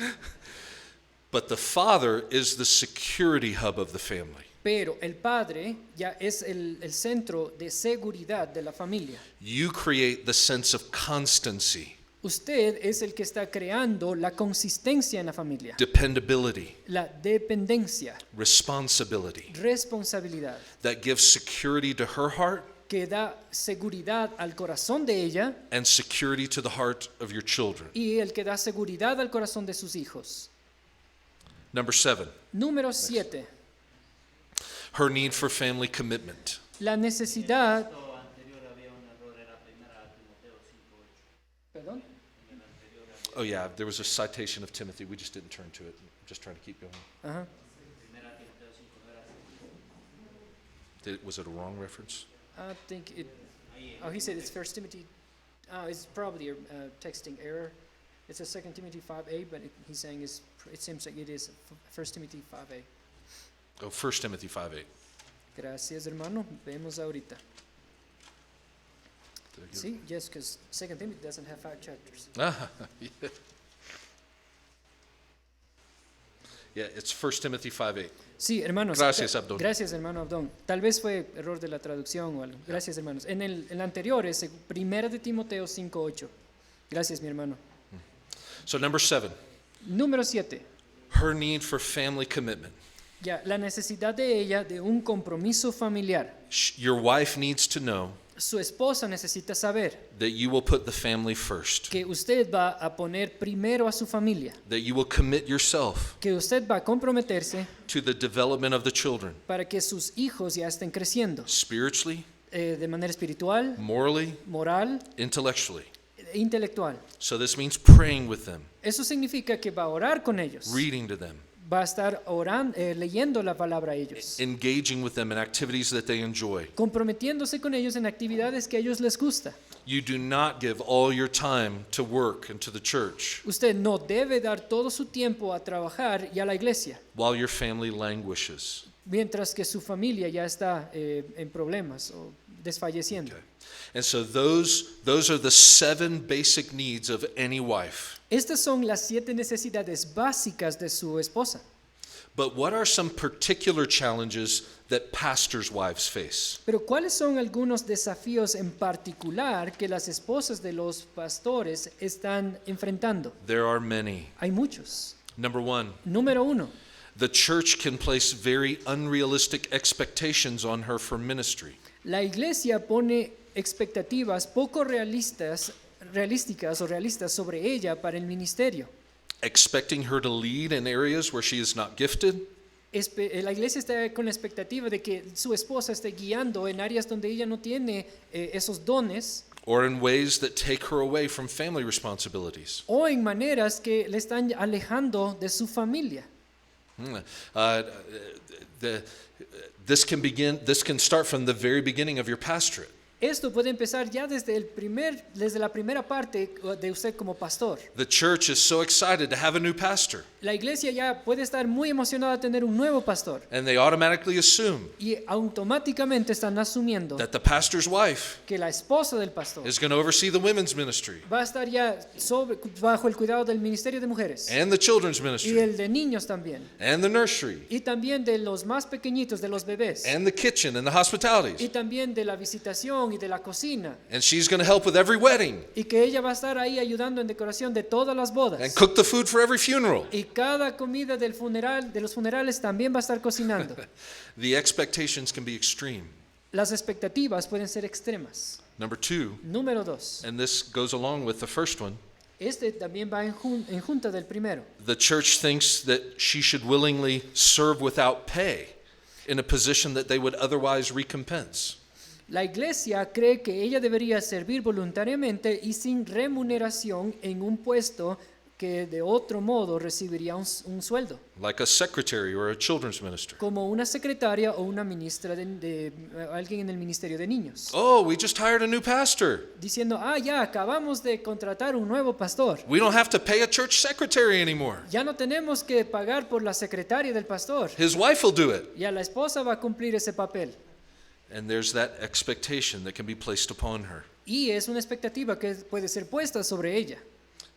But the father is the security hub of the family. Pero el padre ya es el centro de seguridad de la familia. You create the sense of constancy, Usted es el que está creando la consistencia en la familia, dependability, la dependencia, responsibility responsabilidad, that gives security to her heart que da seguridad al corazón de ella and security to the heart of your children. y el que da seguridad al corazón de sus hijos. Number 7, Número 7. her need for family commitment. La necesidad. Perdón. Oh yeah, there was a citation of Timothy. We just didn't turn to it. I'm just trying to keep going. Ajá. Was it a wrong reference? I think it. Oh, he said it's 1 Timothy. It's probably a texting error. It's a 2 Timothy 5a, but he's saying it seems like it is 1 Timothy 5a. Oh, 1 Timothy 5:8. Gracias, hermano. Vemos ahorita. Did I get it? Sí, yes, because 2 Timothy doesn't have 5 chapters. Yeah. Yeah, it's 1 Timothy 5:8. Sí, hermanos. Gracias, Abdón. Gracias, hermano Abdón. Tal vez fue error de la traducción o algo. Gracias, hermanos. En el anterior es 1 de Timoteo 5:8. Gracias, mi hermano. So number 7, Número 7. her need for family commitment. Ya, la necesidad de ella de un compromiso familiar. Your wife needs to know Su esposa necesita saber that you will put the family first, que usted va a poner primero a su familia, that you will commit yourself que usted va a comprometerse to the development of the children, para que sus hijos ya estén creciendo spiritually, de manera espiritual, morally, moral intellectually. e intelectual. So this means praying with them, Eso significa que va a orar con ellos, reading to them, va a estar orando, leyendo la palabra a ellos, engaging with them in activities that they enjoy. comprometiéndose con ellos en actividades que a ellos les gusta. You do not give all your time to work and to the church Usted no debe dar todo su tiempo a trabajar y a la iglesia, while your family languishes. mientras que su familia ya está en problemas o desfalleciendo. Okay. And so those are the 7 basic needs of any wife. Estas son las 7 necesidades básicas de su esposa. But what are some particular challenges that pastors' wives face? Pero ¿cuáles son algunos desafíos en particular que las esposas de los pastores están enfrentando? There are many. Hay muchos. Number 1, Número 1, the church can place very unrealistic expectations on her for ministry. la iglesia pone expectativas poco realistas sobre ella para el ministerio. Expecting her to lead in areas where she is not gifted, La iglesia está con la expectativa de que su esposa esté guiando en áreas donde ella no tiene esos dones, or in ways that take her away from family responsibilities. o en maneras que le están alejando de su familia. This can start from the very beginning of your pastorate. Esto puede empezar ya desde la primera parte de usted como pastor. The church is so excited to have a new pastor, La iglesia ya puede estar muy emocionada de tener un nuevo pastor and they automatically assume y automáticamente están asumiendo that the pastor's wife que la esposa del pastor is going to oversee the women's ministry va a estar ya bajo el cuidado del ministerio de mujeres and the children's y ministry el de niños también, and the nursery y también de los más pequeñitos, de los bebés, and the kitchen and the y hospitalities. también de la visitación y de la cocina, And she's going to help with every wedding y que ella va a estar ahí ayudando en decoración de todas las and bodas, cook the food for every funeral. y cada comida de los funerales también va a estar cocinando. The expectations can be extreme. Las expectativas pueden ser extremas. Number 2, Número 2, and this goes along with the first one, este también va en junta del primero. the church thinks that she should willingly serve without pay in a position that they would otherwise recompense. La iglesia cree que ella debería servir voluntariamente y sin remuneración en un puesto que de otro modo recibiría un sueldo, Like a secretary or a children's minister. como una secretaria o una ministra de alguien en el ministerio de niños, Oh, we just hired a new pastor. diciendo, ya acabamos de contratar un nuevo pastor, We don't have to pay a church secretary anymore. ya no tenemos que pagar por la secretaria del pastor, His wife will do it. ya la esposa va a cumplir ese papel. And there's that expectation that can be placed upon her. Y es una expectativa que puede ser puesta sobre ella.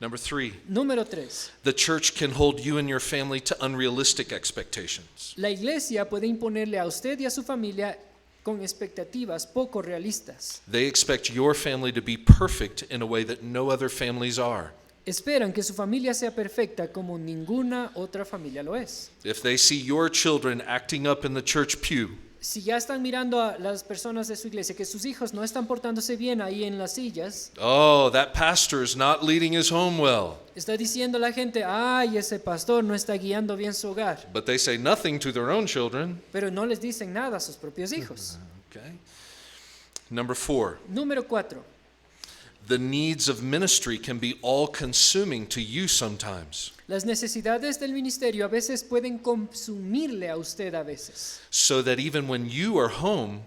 Number 3, Número 3. the church can hold you and your family to unrealistic expectations. La iglesia puede imponerle a usted y a su familia con expectativas poco realistas. They expect your family to be perfect in a way that no other families are. Esperan que su familia sea perfecta como ninguna otra familia lo es. If they see your children acting up in the church pew, Si ya están mirando a las personas de su iglesia que sus hijos no están portándose bien ahí en las sillas, oh, that pastor is not leading his home well. está diciendo la gente, ese pastor no está guiando bien su hogar. But they say nothing to their own children. Pero no les dicen nada a sus propios hijos. Okay. Number 4, Número 4. the needs of ministry can be all-consuming to you sometimes. Las necesidades del ministerio a veces pueden consumirle a usted a veces. So that even when you are home,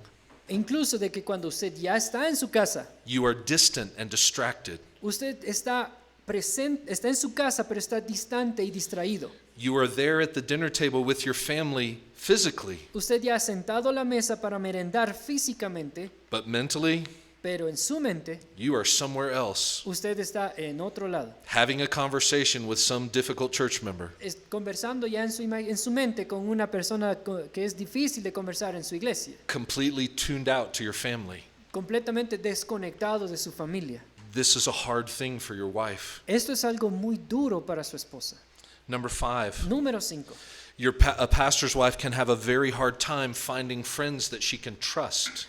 E incluso de que cuando usted ya está en su casa, you are distant and distracted. usted está presente, está en su casa, pero está distante y distraído. You are there at the dinner table with your family physically, Usted ya ha sentado a la mesa para merendar físicamente, but mentally, pero en su mente, you are somewhere else, usted está en otro lado, having a conversation with some difficult church member. conversando ya en su mente con una persona que es difícil de conversar en su iglesia, Completely tuned out to your family. completamente desconectado de su familia. This is a hard thing for your wife. Esto es algo muy duro para su esposa. Number 5, Número 5. A pastor's wife can have a very hard time finding friends that she can trust.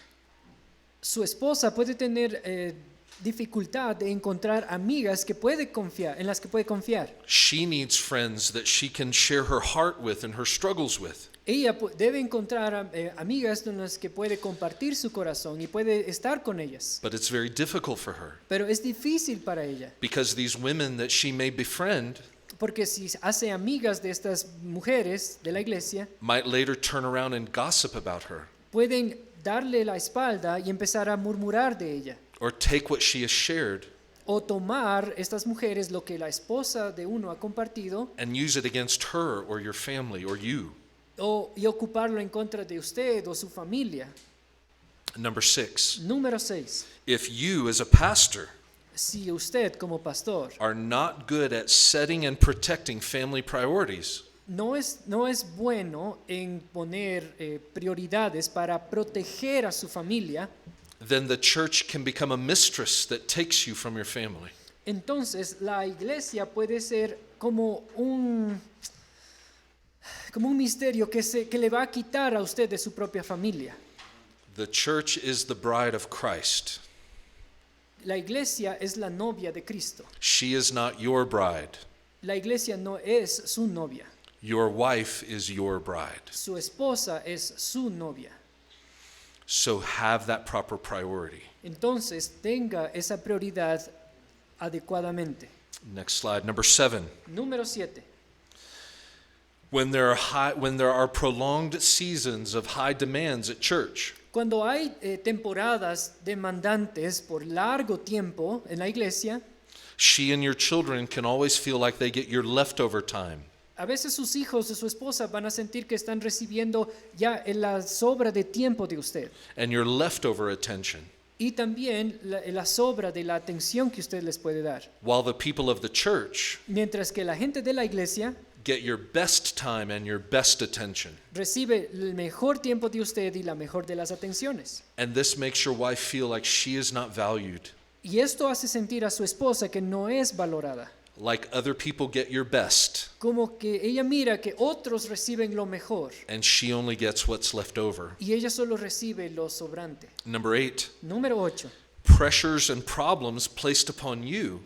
Su esposa puede tener dificultad de encontrar amigas que puede confiar, en las que puede confiar. She needs friends that she can share her heart with and her struggles with. Ella debe encontrar amigas con las que puede compartir su corazón y puede estar con ellas. But it's very difficult for her Pero es difícil para ella, because these women that she may befriend porque si hace amigas de estas mujeres de la iglesia, might later turn around and gossip about her pueden darle la espalda y empezar a murmurar de ella. or take what she has shared O tomar estas mujeres lo que la esposa de uno ha compartido and use it against her or your family or you. y ocuparlo en contra de usted o su familia. Number 6, Número 6. if you as a pastor Si usted como pastor are not good at setting and protecting family priorities, no es bueno en poner prioridades para proteger a su familia, then the church can become a mistress that takes you from your family. entonces la iglesia puede ser como un misterio que le va a quitar a usted de su propia familia. The church is the bride of Christ. La iglesia es la novia de Cristo. She is not your bride. La iglesia no es su novia. Your wife is your bride. Su esposa es su novia. So have that proper priority. Entonces tenga esa prioridad adecuadamente. Next slide, number 7. Número 7. When there are prolonged seasons of high demands at church, Cuando hay temporadas demandantes por largo tiempo en la iglesia, she and your children can always feel like they get your leftover time. a veces sus hijos o su esposa van a sentir que están recibiendo ya la sobra de tiempo de usted And your leftover attention, y también la sobra de la atención que usted les puede dar. while the people of the church Mientras que la gente de la iglesia get your best time and your best attention. recibe el mejor tiempo de usted y la mejor de las atenciones. And this makes your wife feel like she is not valued, Y esto hace sentir a su esposa que no es valorada, like other people get your best como que ella mira que otros reciben lo mejor and she only gets what's left over. y ella solo recibe lo sobrante. Number 8, Número 8. pressures and problems placed upon you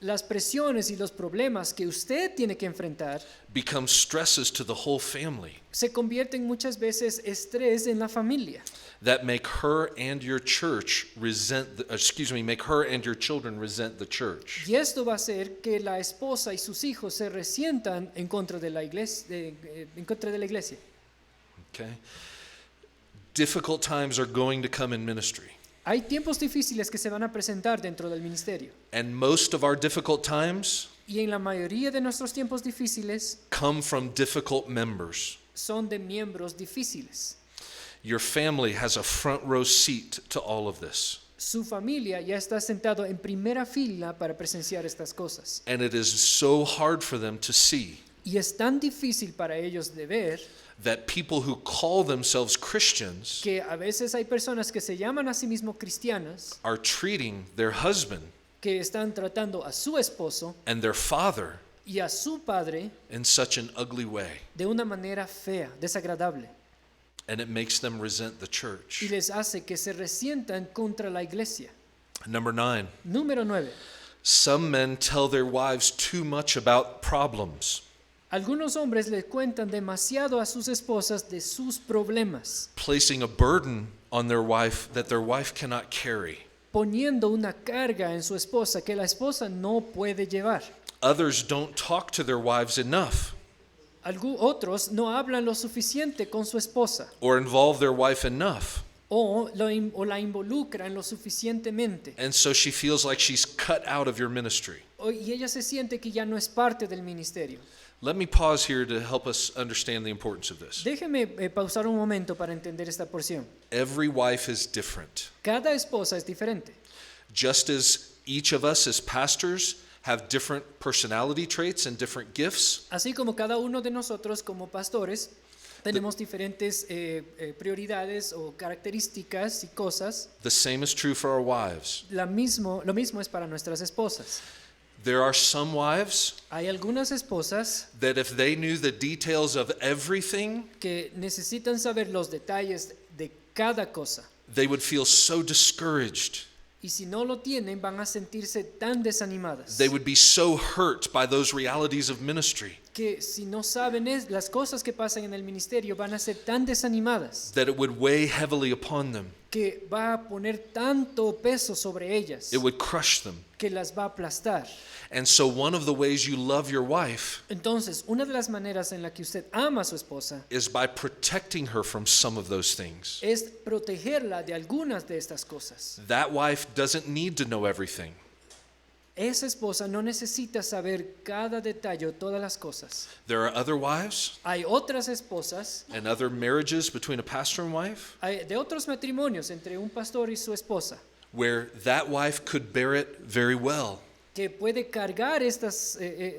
Las presiones y los problemas que usted tiene que enfrentar become stresses to the whole family se convierten muchas veces estrés en la familia that make her and your church make her and your children resent the church. y esto va a hacer que la esposa y sus hijos se resientan en contra de la iglesia, en contra de la iglesia. Okay? Difficult times are going to come in ministry. Hay tiempos difíciles que se van a presentar dentro del ministerio And most of our difficult times y en la mayoría de nuestros tiempos difíciles come from difficult members. son de miembros difíciles. Your family has a front row seat to all of this. Su familia ya está sentado en primera fila para presenciar estas cosas. And it is so hard for them to see Y es tan difícil para ellos de ver that people who call themselves Christians que a veces hay personas que se llaman a sí mismos cristianas are treating their husband que están tratando a su esposo and their father y a su padre in such an ugly way. de una manera fea, desagradable, And it makes them resent the y church. les hace que se resientan contra la iglesia. Number 9, Número 9. some men tell their wives too much about problems, Algunos hombres le cuentan demasiado a sus esposas de sus problemas, placing a burden on their wife that their wife cannot carry. poniendo una carga en su esposa que la esposa no puede llevar. Others don't talk to their wives enough Otros no hablan lo suficiente con su esposa or involve their wife enough. o la involucran lo suficientemente. And so she feels like she's cut out of your ministry. Y ella se siente que ya no es parte del ministerio. Let me pause here to help us understand the importance of this. Déjeme pausar un momento para entender esta porción. Every wife is different. Cada esposa es diferente. Just as each of us as pastors have different personality traits and different gifts, Así como cada uno de nosotros como pastores tenemos diferentes prioridades o características y cosas, the same is true for our wives. lo mismo es para nuestras esposas. There are some wives Hay algunas esposas that if they knew the details of everything, que necesitan saber los detalles de cada cosa. they would feel so discouraged. Y si no lo tienen, van a sentirse tan desanimadas. They would be so hurt by those realities of ministry Que si no saben las cosas que pasan en el ministerio, van a ser tan desanimadas that it would weigh heavily upon them. que va a poner tanto peso sobre ellas It would crush them. que las va a aplastar. And so one of the ways you love your wife Entonces, una de las maneras en la que usted ama a su esposa is by protecting her from some of those things. es protegerla de algunas de estas cosas. That wife doesn't need to know everything. Esa esposa no necesita saber cada detalle o todas las cosas. There are other wives Hay otras esposas, and other marriages between a pastor and wife hay de otros matrimonios entre un pastor y su esposa, where that wife could bear it very well. que puede cargar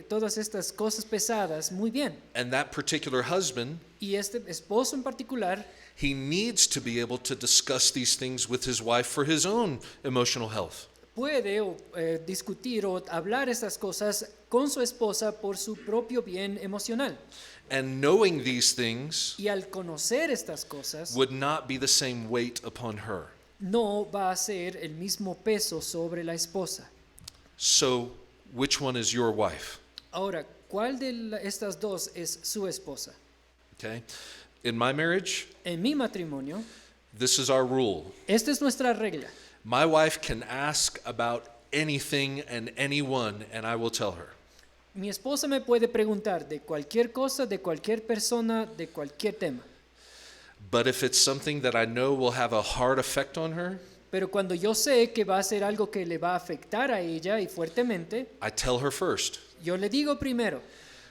todas estas cosas pesadas muy bien. And that particular husband, Y este esposo en particular he needs to be able to discuss these things with his wife for his own emotional health. puede discutir o hablar estas cosas con su esposa por su propio bien emocional. And knowing these things Y al conocer estas cosas, would not be the same weight upon her. no va a ser el mismo peso sobre la esposa. So, which one is your wife? Ahora, ¿cuál de estas dos es su esposa? Okay? In my marriage, En mi matrimonio, this is our rule. esta es nuestra regla. My wife can ask about anything and anyone, and I will tell her. Mi esposa me puede preguntar de cualquier cosa, de cualquier persona, de cualquier tema. But if it's something that I know will have a hard effect on her, Pero cuando yo sé que va a ser algo que le va a afectar a ella y fuertemente, I tell her first, yo le digo primero,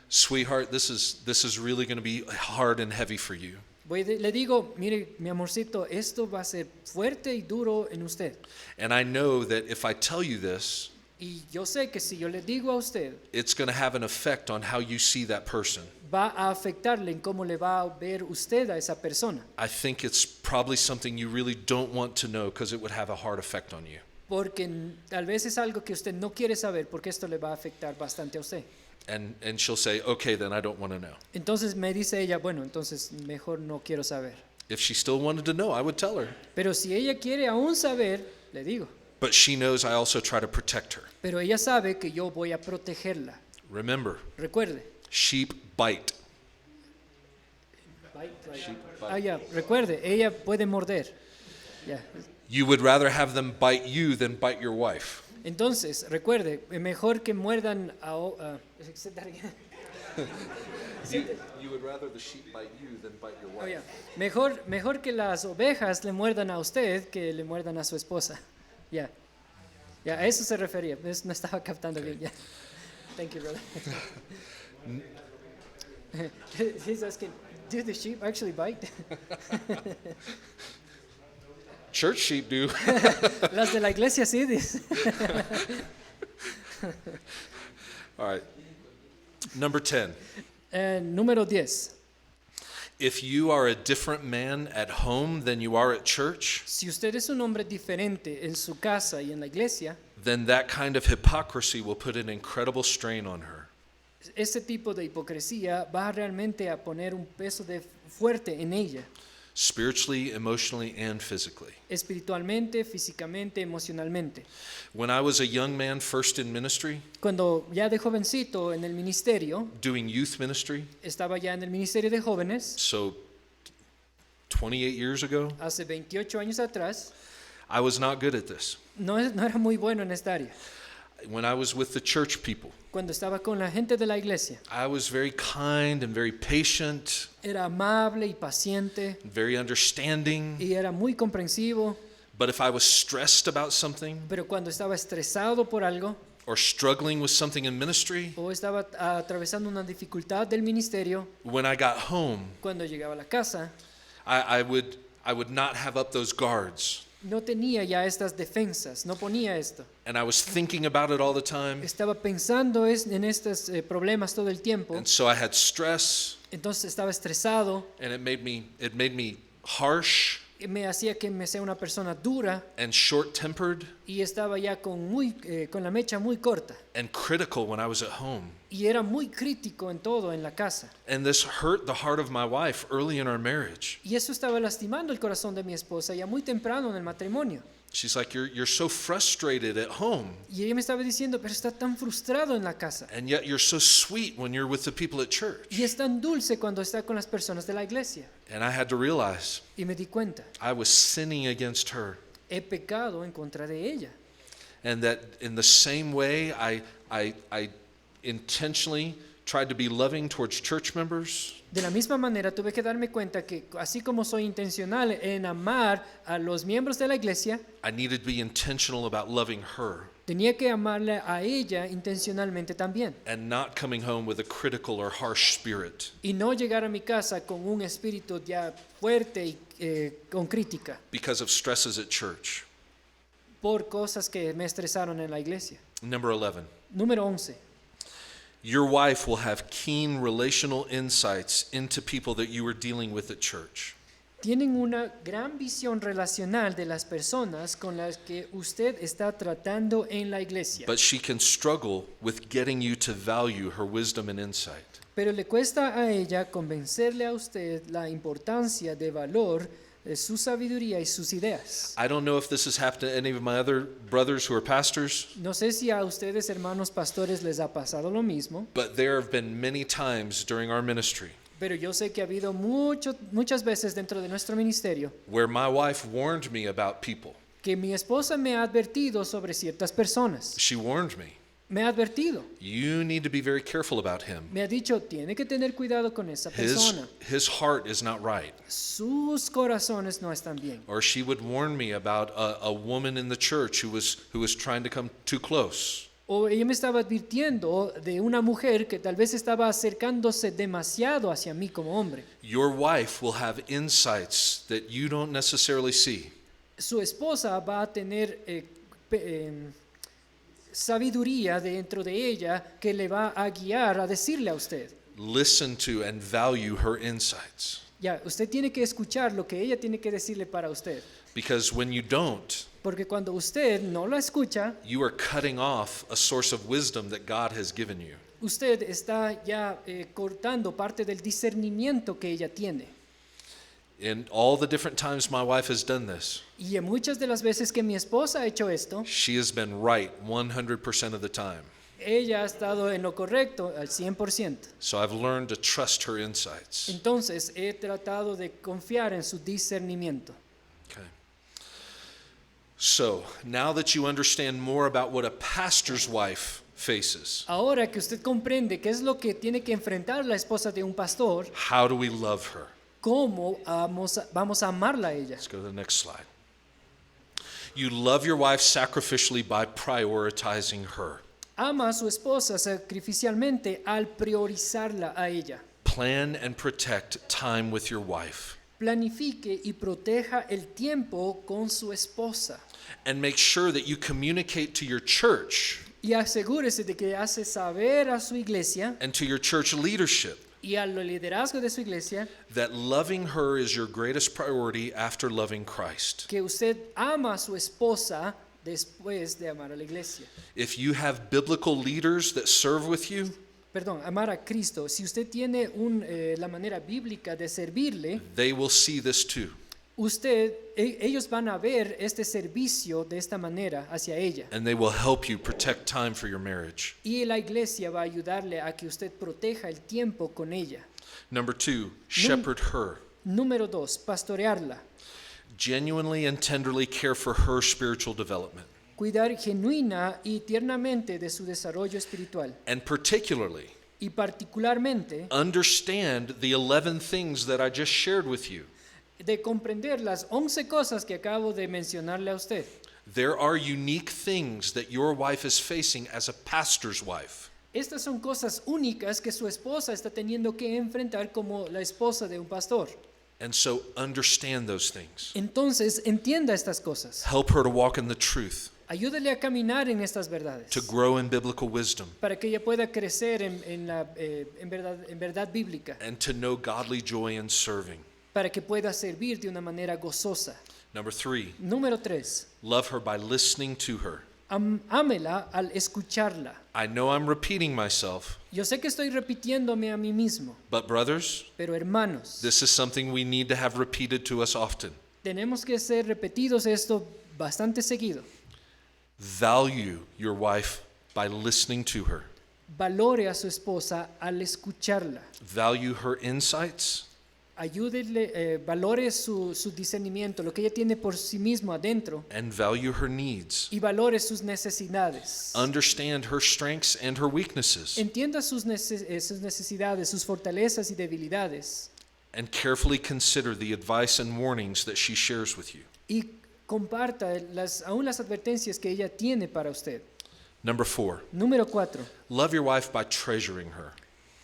sweetheart, this is really going to be hard and heavy for you. le digo, mire, mi amorcito, esto va a ser fuerte y duro en usted. And I know that if I tell you this, Y yo sé que si yo le digo a usted, it's going to have an effect on how you see that person. va a afectarle en cómo le va a ver usted a esa persona. I think it's probably something you really don't want to know because it would have a hard effect on you. Porque tal vez es algo que usted no quiere saber porque esto le va a afectar bastante a usted. And she'll say, okay, then I don't want to know. Entonces me dice ella, bueno, entonces mejor no quiero saber. If she still wanted to know, I would tell her. Pero si ella quiere aún saber, le digo. But she knows I also try to protect her. Pero ella sabe que yo voy a protegerla. Remember, Recuerde. sheep bite. Ya, recuerde, ella puede morder. Ya. You would rather have them bite you than bite your wife. Entonces, recuerde, mejor que muerdan You would rather the sheep bite you than bite your Oh, wife. ya. Mejor que las ovejas le muerdan a usted que le muerdan a su esposa. Ya. Ya, a eso se refería. No estaba captando bien. Ya. Thank you, brother. He's asking, do the sheep actually bite? Church sheep do. Las de la iglesia sí. Dice. All right. Number 10. Número 10. If you are a different man at home than you are at church, Si usted es un hombre diferente en su casa y en la iglesia, then that kind of hypocrisy will put an incredible strain on her. este tipo de hipocresía va realmente a poner un peso fuerte en ella, Spiritually, emotionally, and physically. espiritualmente, físicamente, emocionalmente. When I was a young man first in ministry, Cuando ya de jovencito en el ministerio, doing youth ministry, estaba ya en el ministerio de jóvenes, so 28 years ago, hace 28 años atrás, I was not good at this. no era muy bueno en esta área. When I was with the church people, Cuando estaba con la gente de la iglesia, I was very kind and very patient, era amable y paciente very understanding. y era muy comprensivo, But if I was stressed about something pero cuando estaba estresado por algo or struggling with something in ministry, o estaba atravesando una dificultad del ministerio, when I got home, cuando llegaba a la casa, I would not have up those guards. no tenía ya estas defensas, no ponía esto. And I was thinking about it all the time. Estaba pensando en estos problemas todo el tiempo, And so I had stress, entonces estaba estresado and it made me harsh, me hacía que me sea una persona dura and short-tempered y estaba ya con la mecha muy corta and critical when I was at home. y era muy crítico en todo en la casa. And this hurt the heart of my wife early in our marriage. Y eso estaba lastimando el corazón de mi esposa ya muy temprano en el matrimonio. She's like, you're so frustrated at home, Y ella me estaba diciendo, pero está tan frustrado en la casa. and yet you're so sweet when you're with the people at church. Y es tan dulce cuando está con las personas de la iglesia. And I had to realize Y me di cuenta, I was sinning against her. he pecado en contra de ella. And that in the same way, I intentionally tried to be loving towards church members. De la misma manera tuve que darme cuenta que así como soy intencional en amar a los miembros de la iglesia, I needed to be intentional about loving her tenía que amarle a ella intencionalmente también. and not coming home with a critical or harsh spirit. Y no llegar a mi casa con un espíritu ya fuerte y con crítica Because of stresses at church. por cosas que me estresaron en la iglesia. Number 11. Número 11. Your wife will have keen relational insights into people that you are dealing with at church. Tienen una gran visión relacional de las personas con las que usted está tratando en la iglesia. But she can struggle with getting you to value her wisdom and insight. Pero le cuesta a ella convencerle a usted la importancia de valor de su sabiduría y sus ideas. I don't know if this has happened to any of my other brothers who are pastors, No sé si a ustedes, hermanos pastores, les ha pasado lo mismo, but there have been many times during our ministry pero yo sé que ha habido muchas veces dentro de nuestro ministerio where my wife warned me about people. que mi esposa me ha advertido sobre ciertas personas. She warned me, Me ha advertido, you need to be very careful about him. me ha dicho, tiene que tener cuidado con esa persona. His heart is not right. Sus corazones no están bien. Or she would warn me about a woman in the church who was trying to come too close. O ella me estaba advirtiendo de una mujer que tal vez estaba acercándose demasiado hacia mí como hombre. Your wife will have insights that you don't necessarily see. Su esposa va a tener sabiduría dentro de ella que le va a guiar a decirle a usted. Listen to and value her insights. Ya, usted tiene que escuchar lo que ella tiene que decirle para usted. Because when you don't, Porque cuando usted no la escucha, you are cutting off a source of wisdom that God has given you. usted está ya cortando parte del discernimiento que ella tiene. In all the different times my wife has done this, Y en muchas de las veces que mi esposa ha hecho esto, she has been right 100% of the time. ella ha estado en lo correcto al 100%. So I've learned to trust her insights. Entonces he tratado de confiar en su discernimiento. Okay. So now that you understand more about what a pastor's wife faces, Ahora que usted comprende qué es lo que tiene que enfrentar la esposa de un pastor, how do we love her? ¿cómo vamos a amarla a ella? Let's go to the next slide. You love your wife sacrificially by prioritizing her. Ama a su esposa sacrificialmente al priorizarla a ella. Plan and protect time with your wife. Planifique y proteja el tiempo con su esposa. And make sure that you communicate to your church Y asegúrese de que hace saber a su iglesia and to your church leadership y al liderazgo de su iglesia that loving her is your greatest priority after loving Christ. que usted ama a su esposa después de amar a la iglesia. If you have biblical leaders that serve with you, Perdón, amar a Cristo. Si usted tiene la manera bíblica de servirle, they will see this too. ellos van a ver este servicio de esta manera hacia ella. And they will help you protect time for your marriage. Y la iglesia va a ayudarle a que usted proteja el tiempo con ella. Number 2, shepherd her. Número 2, pastorearla. Genuinely and tenderly care for her spiritual development. Cuidar genuina y tiernamente de su desarrollo espiritual. And particularly, Y particularmente understand the 11 things that I just shared with you. de comprender las 11 cosas que acabo de mencionarle a usted. There are unique things that your wife is facing as a pastor's wife. Estas son cosas únicas que su esposa está teniendo que enfrentar como la esposa de un pastor. And so understand those things. Entonces, entienda estas cosas. Help her to walk in the truth, Ayúdele a caminar en estas verdades. to grow in biblical wisdom, Para que ella pueda crecer en verdad bíblica. and to know godly joy in serving. para que pueda servir de una manera gozosa. Number 3, Número 3, love her by listening to her. ámela al escucharla. I know I'm repeating myself, Yo sé que estoy repitiéndome a mí mismo, but brothers, pero hermanos, this is something we need to have repeated to us often. tenemos que ser repetidos esto bastante seguido. Value your wife by listening to her. Valore a su esposa al escucharla. Value her insights, Ayúdele, valore su discernimiento, lo que ella tiene por sí mismo adentro, and value her needs. y valore sus necesidades. Understand her strengths and her weaknesses, Entienda sus necesidades, sus fortalezas y debilidades, and carefully consider the advice and warnings that she shares with you. y comparta aún las advertencias que ella tiene para usted. Number 4, Número 4. love your wife by treasuring her.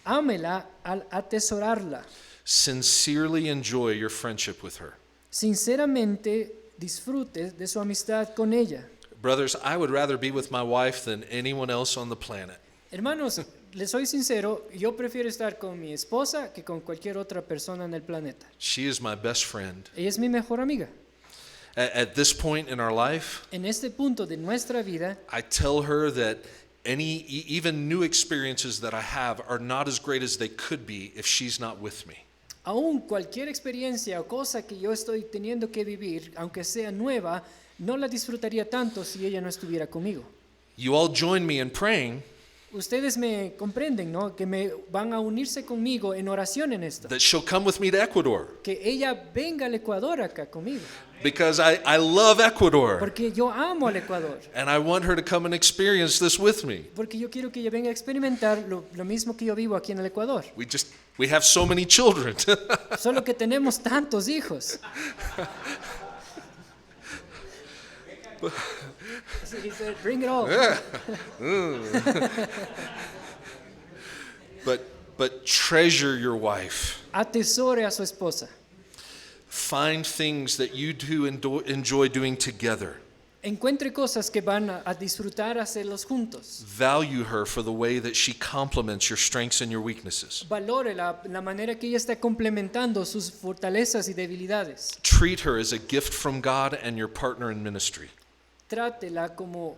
Ámela al atesorarla. Sincerely enjoy your friendship with her. Sinceramente disfrute de su amistad con ella. Brothers, I would rather be with my wife than anyone else on the planet. Hermanos, les soy sincero, yo prefiero estar con mi esposa que con cualquier otra persona en el planeta. She is my best friend. Ella es mi mejor amiga. At this point in our life, En este punto de nuestra vida, I tell her that even new experiences that I have are not as great as they could be if she's not with me. aún cualquier experiencia o cosa que yo estoy teniendo que vivir, aunque sea nueva, no la disfrutaría tanto si ella no estuviera conmigo. You all join me in praying Ustedes me comprenden, ¿no? Que me van a unirse conmigo en oración en esto. that she'll come with me to Ecuador Que ella venga al Ecuador acá conmigo. because I love Ecuador Porque yo amo al Ecuador. and I want her to come and experience this with me. Porque yo quiero que ella venga a experimentar lo mismo que yo vivo aquí en el Ecuador. We have so many children. Solo que tenemos tantos hijos. He said, bring it all. But treasure your wife. Atesore a su esposa. Find things that you do enjoy doing together. Encuentre cosas que van a disfrutar hacerlos juntos. Value her for the way that she complements your strengths and your weaknesses. Valore la manera que ella está complementando sus fortalezas y debilidades. Treat her as a gift from God and your partner in ministry. Trátela como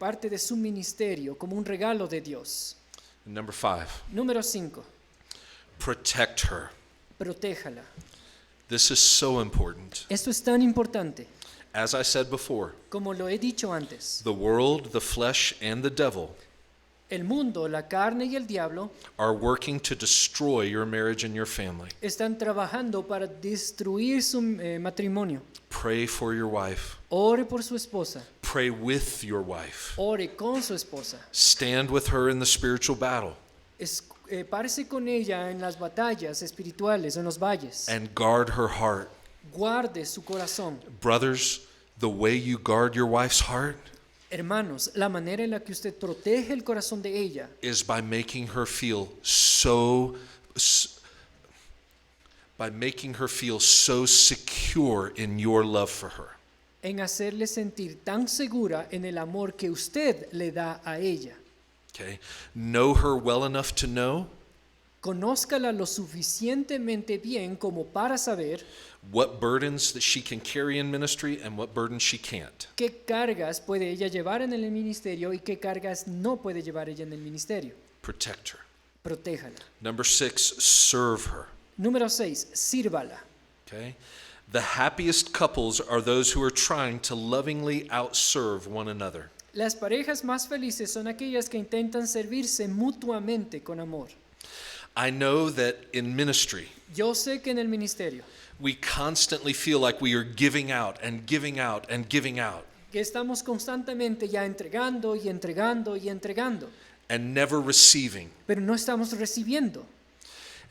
parte de su ministerio, como un regalo de Dios. Number 5, Número 5. protect her. Protéjala. This is so important. Esto es tan importante. As I said before, Como lo he dicho antes, the world, the flesh, and the devil el mundo, la carne y el diablo are working to destroy your marriage and your family. están trabajando para destruir su matrimonio. Pray for your wife. Ore por su esposa. Pray with your wife. Ore con su esposa. Stand with her in the spiritual battle Párese con ella en las batallas espirituales, en los valles. and guard her heart. Guarde su corazón. Brothers, the way you guard your wife's heart Hermanos, la manera en la que usted protege el corazón de ella is by making her feel so secure in your love for her. en hacerle sentir tan segura en el amor que usted le da a ella. Okay? Know her well enough to know Conózcala lo suficientemente bien como para saber what burdens that she can carry in ministry and what burdens she can't. qué cargas puede ella llevar en el ministerio y qué cargas no puede llevar ella en el ministerio. Protect her. Protéjala. Number 6, serve her. Número 6, sírvala. Okay? The happiest couples are those who are trying to lovingly outserve one another. Las parejas más felices son aquellas que intentan servirse mutuamente con amor. I know that in ministry, Yo sé que en el ministerio we constantly feel like we are giving out and giving out and giving out que estamos constantemente ya entregando y entregando y entregando, and never receiving. pero no estamos recibiendo.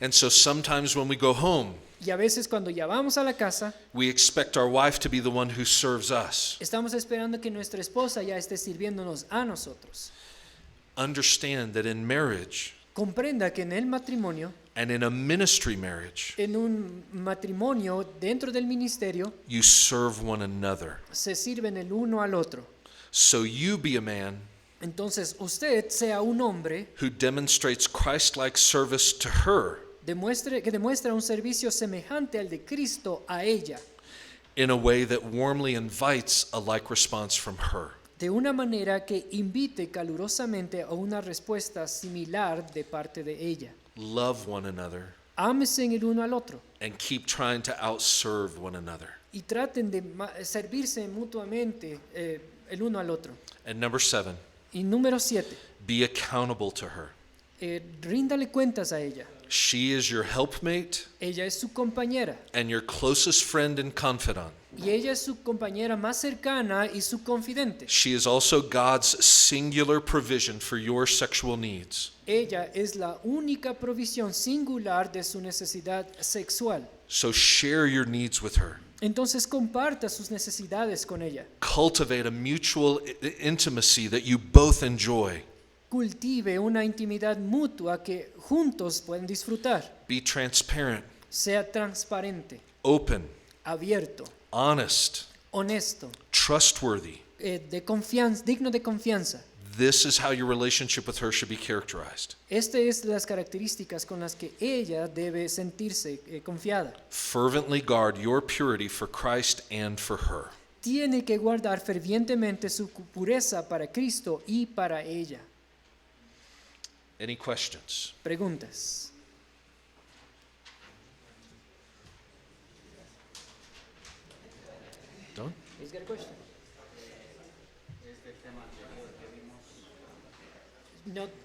And so sometimes when we go home, Y a veces cuando ya vamos a la casa, we expect our wife to be the one who serves us. estamos esperando que nuestra esposa ya esté sirviéndonos a nosotros. Understand that in marriage Comprenda que en el matrimonio, and in a ministry marriage, en un matrimonio dentro del ministerio, you serve one another. se sirven el uno al otro. So you be a man Entonces usted sea un hombre who demonstrates Christ-like service to her que demuestra un servicio semejante al de Cristo a ella, in a way that warmly invites a like response from her. de una manera que invite calurosamente a una respuesta similar de parte de ella. Love one another Ámense el uno al otro and keep trying to outserve one another. y traten de servirse mutuamente el uno al otro. And number 7, Y número 7, be accountable to her. ríndale cuentas a ella. She is your helpmate Ella es su compañera and your closest friend and confidant. y ella es su compañera más cercana y su confidente. She is also God's singular provision for your sexual needs. Ella es la única provisión singular de su necesidad sexual. So share your needs with her. Entonces comparta sus necesidades con ella. Cultivate a mutual intimacy that you both enjoy. Cultive una intimidad mutua que juntos pueden disfrutar. Be transparent, Sea transparente, open, abierto, honest, honesto, trustworthy. digno de confianza. This is how your relationship with her should be characterized. Estas es las características con las que ella debe sentirse confiada. Fervently guard your purity for Christ and for her. Tiene que guardar fervientemente su pureza para Cristo y para ella. Any questions? Preguntas. Done? He's got a question.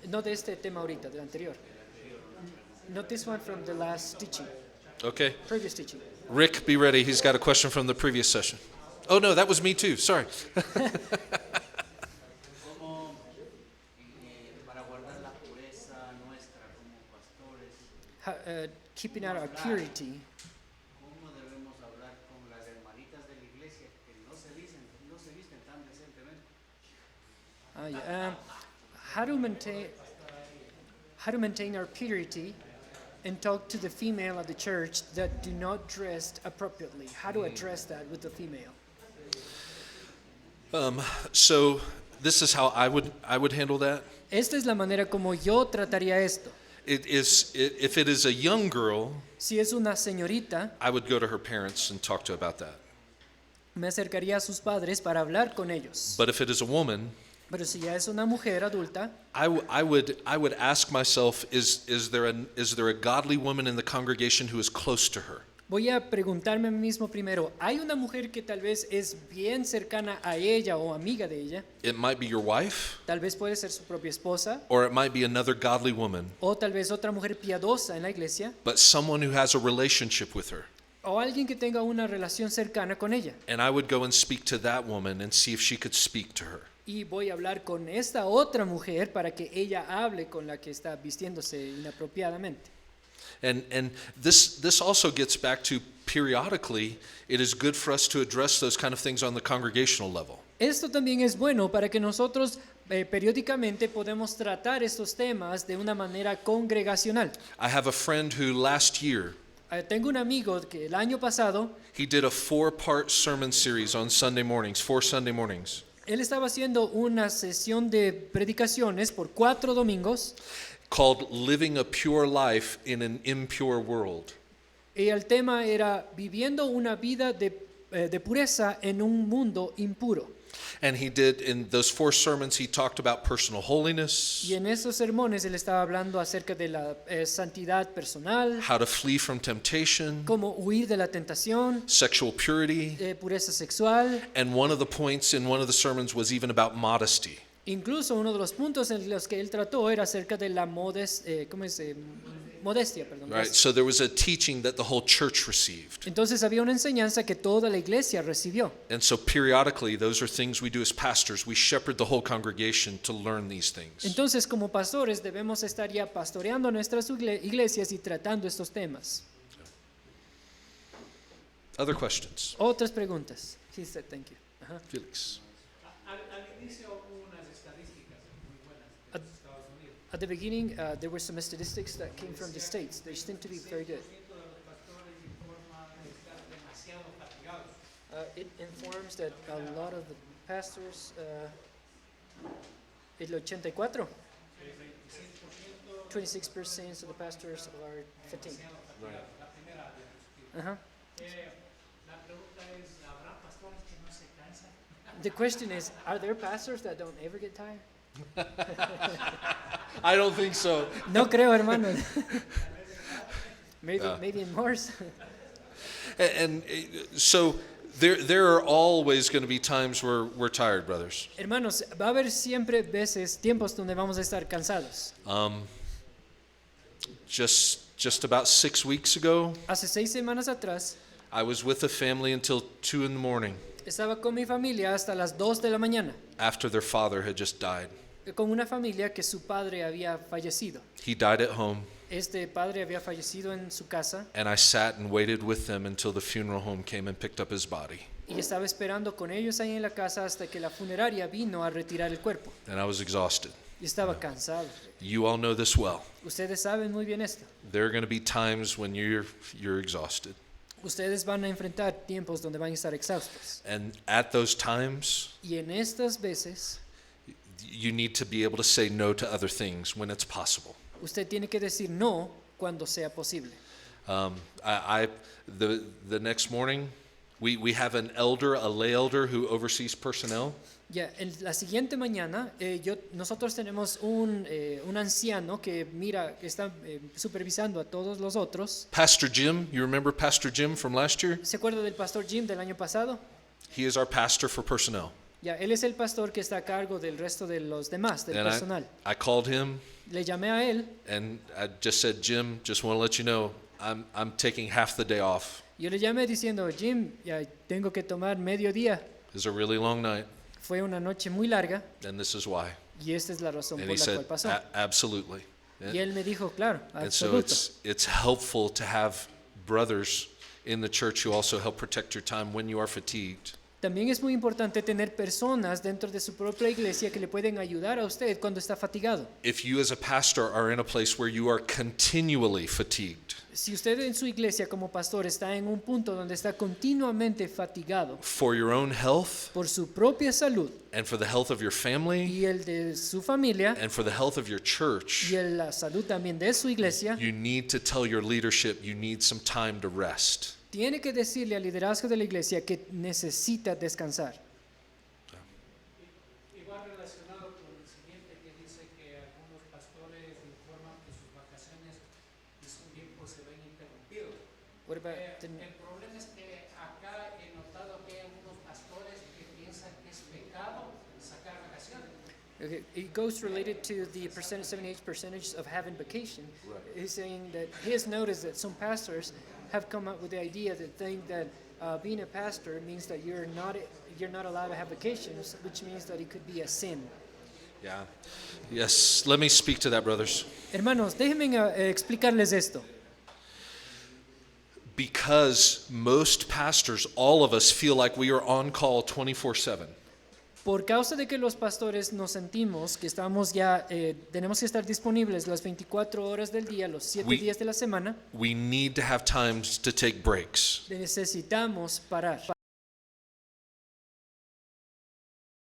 No de este tema ahorita, del anterior. Not this one from the last teaching, Okay. previous teaching. Rick, be ready. He's got a question from the previous session. Oh, no, that was me too. Sorry. Como para guardar la pureza nuestra como pastores, Keeping out our purity. ¿cómo debemos hablar con las hermanitas de la iglesia que no se visten tan decentemente? How to maintain our purity and talk to the female of the church that do not dress appropriately. How to address that with the female. So this is how I would handle that. Esta es la manera como yo trataría esto. If it is a young girl, Si es una señorita, I would go to her parents and talk to her about that. me acercaría a sus padres para hablar con ellos. But if it is a woman, Pero si ya es una mujer adulta, I would ask myself, is there a godly woman in the congregation who is close to her? voy a preguntarme a mí mismo primero, ¿hay una mujer que tal vez es bien cercana a ella o amiga de ella? It might be your wife, Tal vez puede ser su propia esposa or it might be another godly woman, o tal vez otra mujer piadosa en la iglesia but someone who has a relationship with her. o alguien que tenga una relación cercana con ella. And I would go and speak to that woman and see if she could speak to her. Y voy a hablar con esta otra mujer para que ella hable con la que está vistiéndose inapropiadamente. And this also gets back to periodically, it is good for us to address those kind of things on the congregational level. Esto también es bueno para que nosotros periódicamente podemos tratar estos temas de una manera congregacional. I have a friend who last year, Tengo un amigo que el año pasado he did a 4-part sermon series on Sunday mornings, 4 Sunday mornings. él estaba haciendo una sesión de predicaciones por 4 domingos Called Living a Pure Life in an Impure World. y el tema era viviendo una vida de pureza en un mundo impuro. And he did, in those 4 sermons, he talked about personal holiness, Y en esos sermones él estaba hablando acerca de la santidad personal, how to flee from temptation, cómo huir de la tentación, sexual purity, pureza sexual. and one of the points in one of the sermons was even about modesty. Incluso uno de los puntos en los que él trató era acerca de la modestia. Perdón. Right? So there was a teaching that the whole church received. Entonces había una enseñanza que toda la iglesia recibió. And so periodically, those are things we do as pastors. We shepherd the whole congregation to learn these things. Entonces, como pastores debemos estar ya pastoreando nuestras iglesias y tratando estos temas. Other questions? Otras preguntas. He said, thank you. Ajá. Felix. Al inicio hubo unas estadísticas muy buenas de los Estados Unidos. At the beginning, there were some statistics that came from the States. They seem to be very good. 6% de los pastores informan estar demasiado fatigados. It informs that a lot of the pastors, el 84, 26% 26% of the pastors are fatigued. Uh-huh. La pregunta es, ¿habrá pastores que no se cansan? The question is, are there pastors that don't ever get tired? I don't think so. No creo, hermano. Maybe in Morse. And so there are always going to be times where we're tired, brothers. Hermanos, va a haber siempre veces, tiempos donde vamos a estar cansados. Just about 6 weeks ago, Hace 6 semanas atrás, I was with a family until 2 in the morning estaba con mi familia hasta las 2 de la mañana, after their father had just died. con una familia que su padre había fallecido. He died at home, Este padre había fallecido en su casa and I sat and waited with them until the funeral home came and picked up his body. y estaba esperando con ellos ahí en la casa hasta que la funeraria vino a retirar el cuerpo. And I was exhausted. Y estaba cansado. You all know this well. Ustedes saben muy bien esto. There are going to be times when you're exhausted. Ustedes van a enfrentar tiempos donde van a estar exhaustos. And at those times, Y en estas veces, you need to be able to say no to other things when it's possible. usted tiene que decir no cuando sea posible. The next morning, we have an elder, a lay elder who oversees personnel. Ya, en la siguiente mañana, nosotros tenemos un anciano que está supervisando a todos los otros. Pastor Jim, you remember Pastor Jim from last year? ¿Se acuerda del pastor Jim del año pasado? He is our pastor for personnel. Ya, él es el pastor que está a cargo del resto de los demás, del And personal. I called him Le llamé a él, and I just said, Jim, just want to let you know, I'm taking half the day off. yo le llamé diciendo, Jim, ya tengo que tomar medio día. It's a really long night, Fue una noche muy larga and this is why. y esta es la razón And por he la said, cual pasó. Absolutely. Y él me dijo, claro, And so absoluto. it's helpful to have brothers in the church who also help protect your time when you are fatigued. También es muy importante tener personas dentro de su propia iglesia que le pueden ayudar a usted cuando está fatigado. If you as a pastor are in a place where you are continually fatigued Si usted en su iglesia como pastor está en un punto donde está continuamente fatigado for your own health por su propia salud and for the health of your family y el de su familia and for the health of your church, y la salud también de su iglesia, you need to tell your leadership you need some time to rest. tiene que decirle al liderazgo de la iglesia que necesita descansar. Igual relacionado con el siguiente que dice que algunos pastores informan que sus vacaciones y su tiempo se ven interrumpidos. What about El problema es que acá he notado que hay algunos pastores que piensan que es pecado sacar vacaciones. Okay, it goes related to the 78% of having vacation. He's saying that he has noticed that some pastors have come up with the idea that think that being a pastor means that you're not allowed to have vacations, which means that it could be a sin. Yeah. Yes, let me speak to that, brothers. Hermanos, déjenme explicarles esto. Because most pastors, all of us, feel like we are on call 24/7. Por causa de que los pastores nos sentimos que estamos ya, tenemos que estar disponibles las 24 horas del día, los 7 días de la semana, We need to have times to take breaks. necesitamos parar.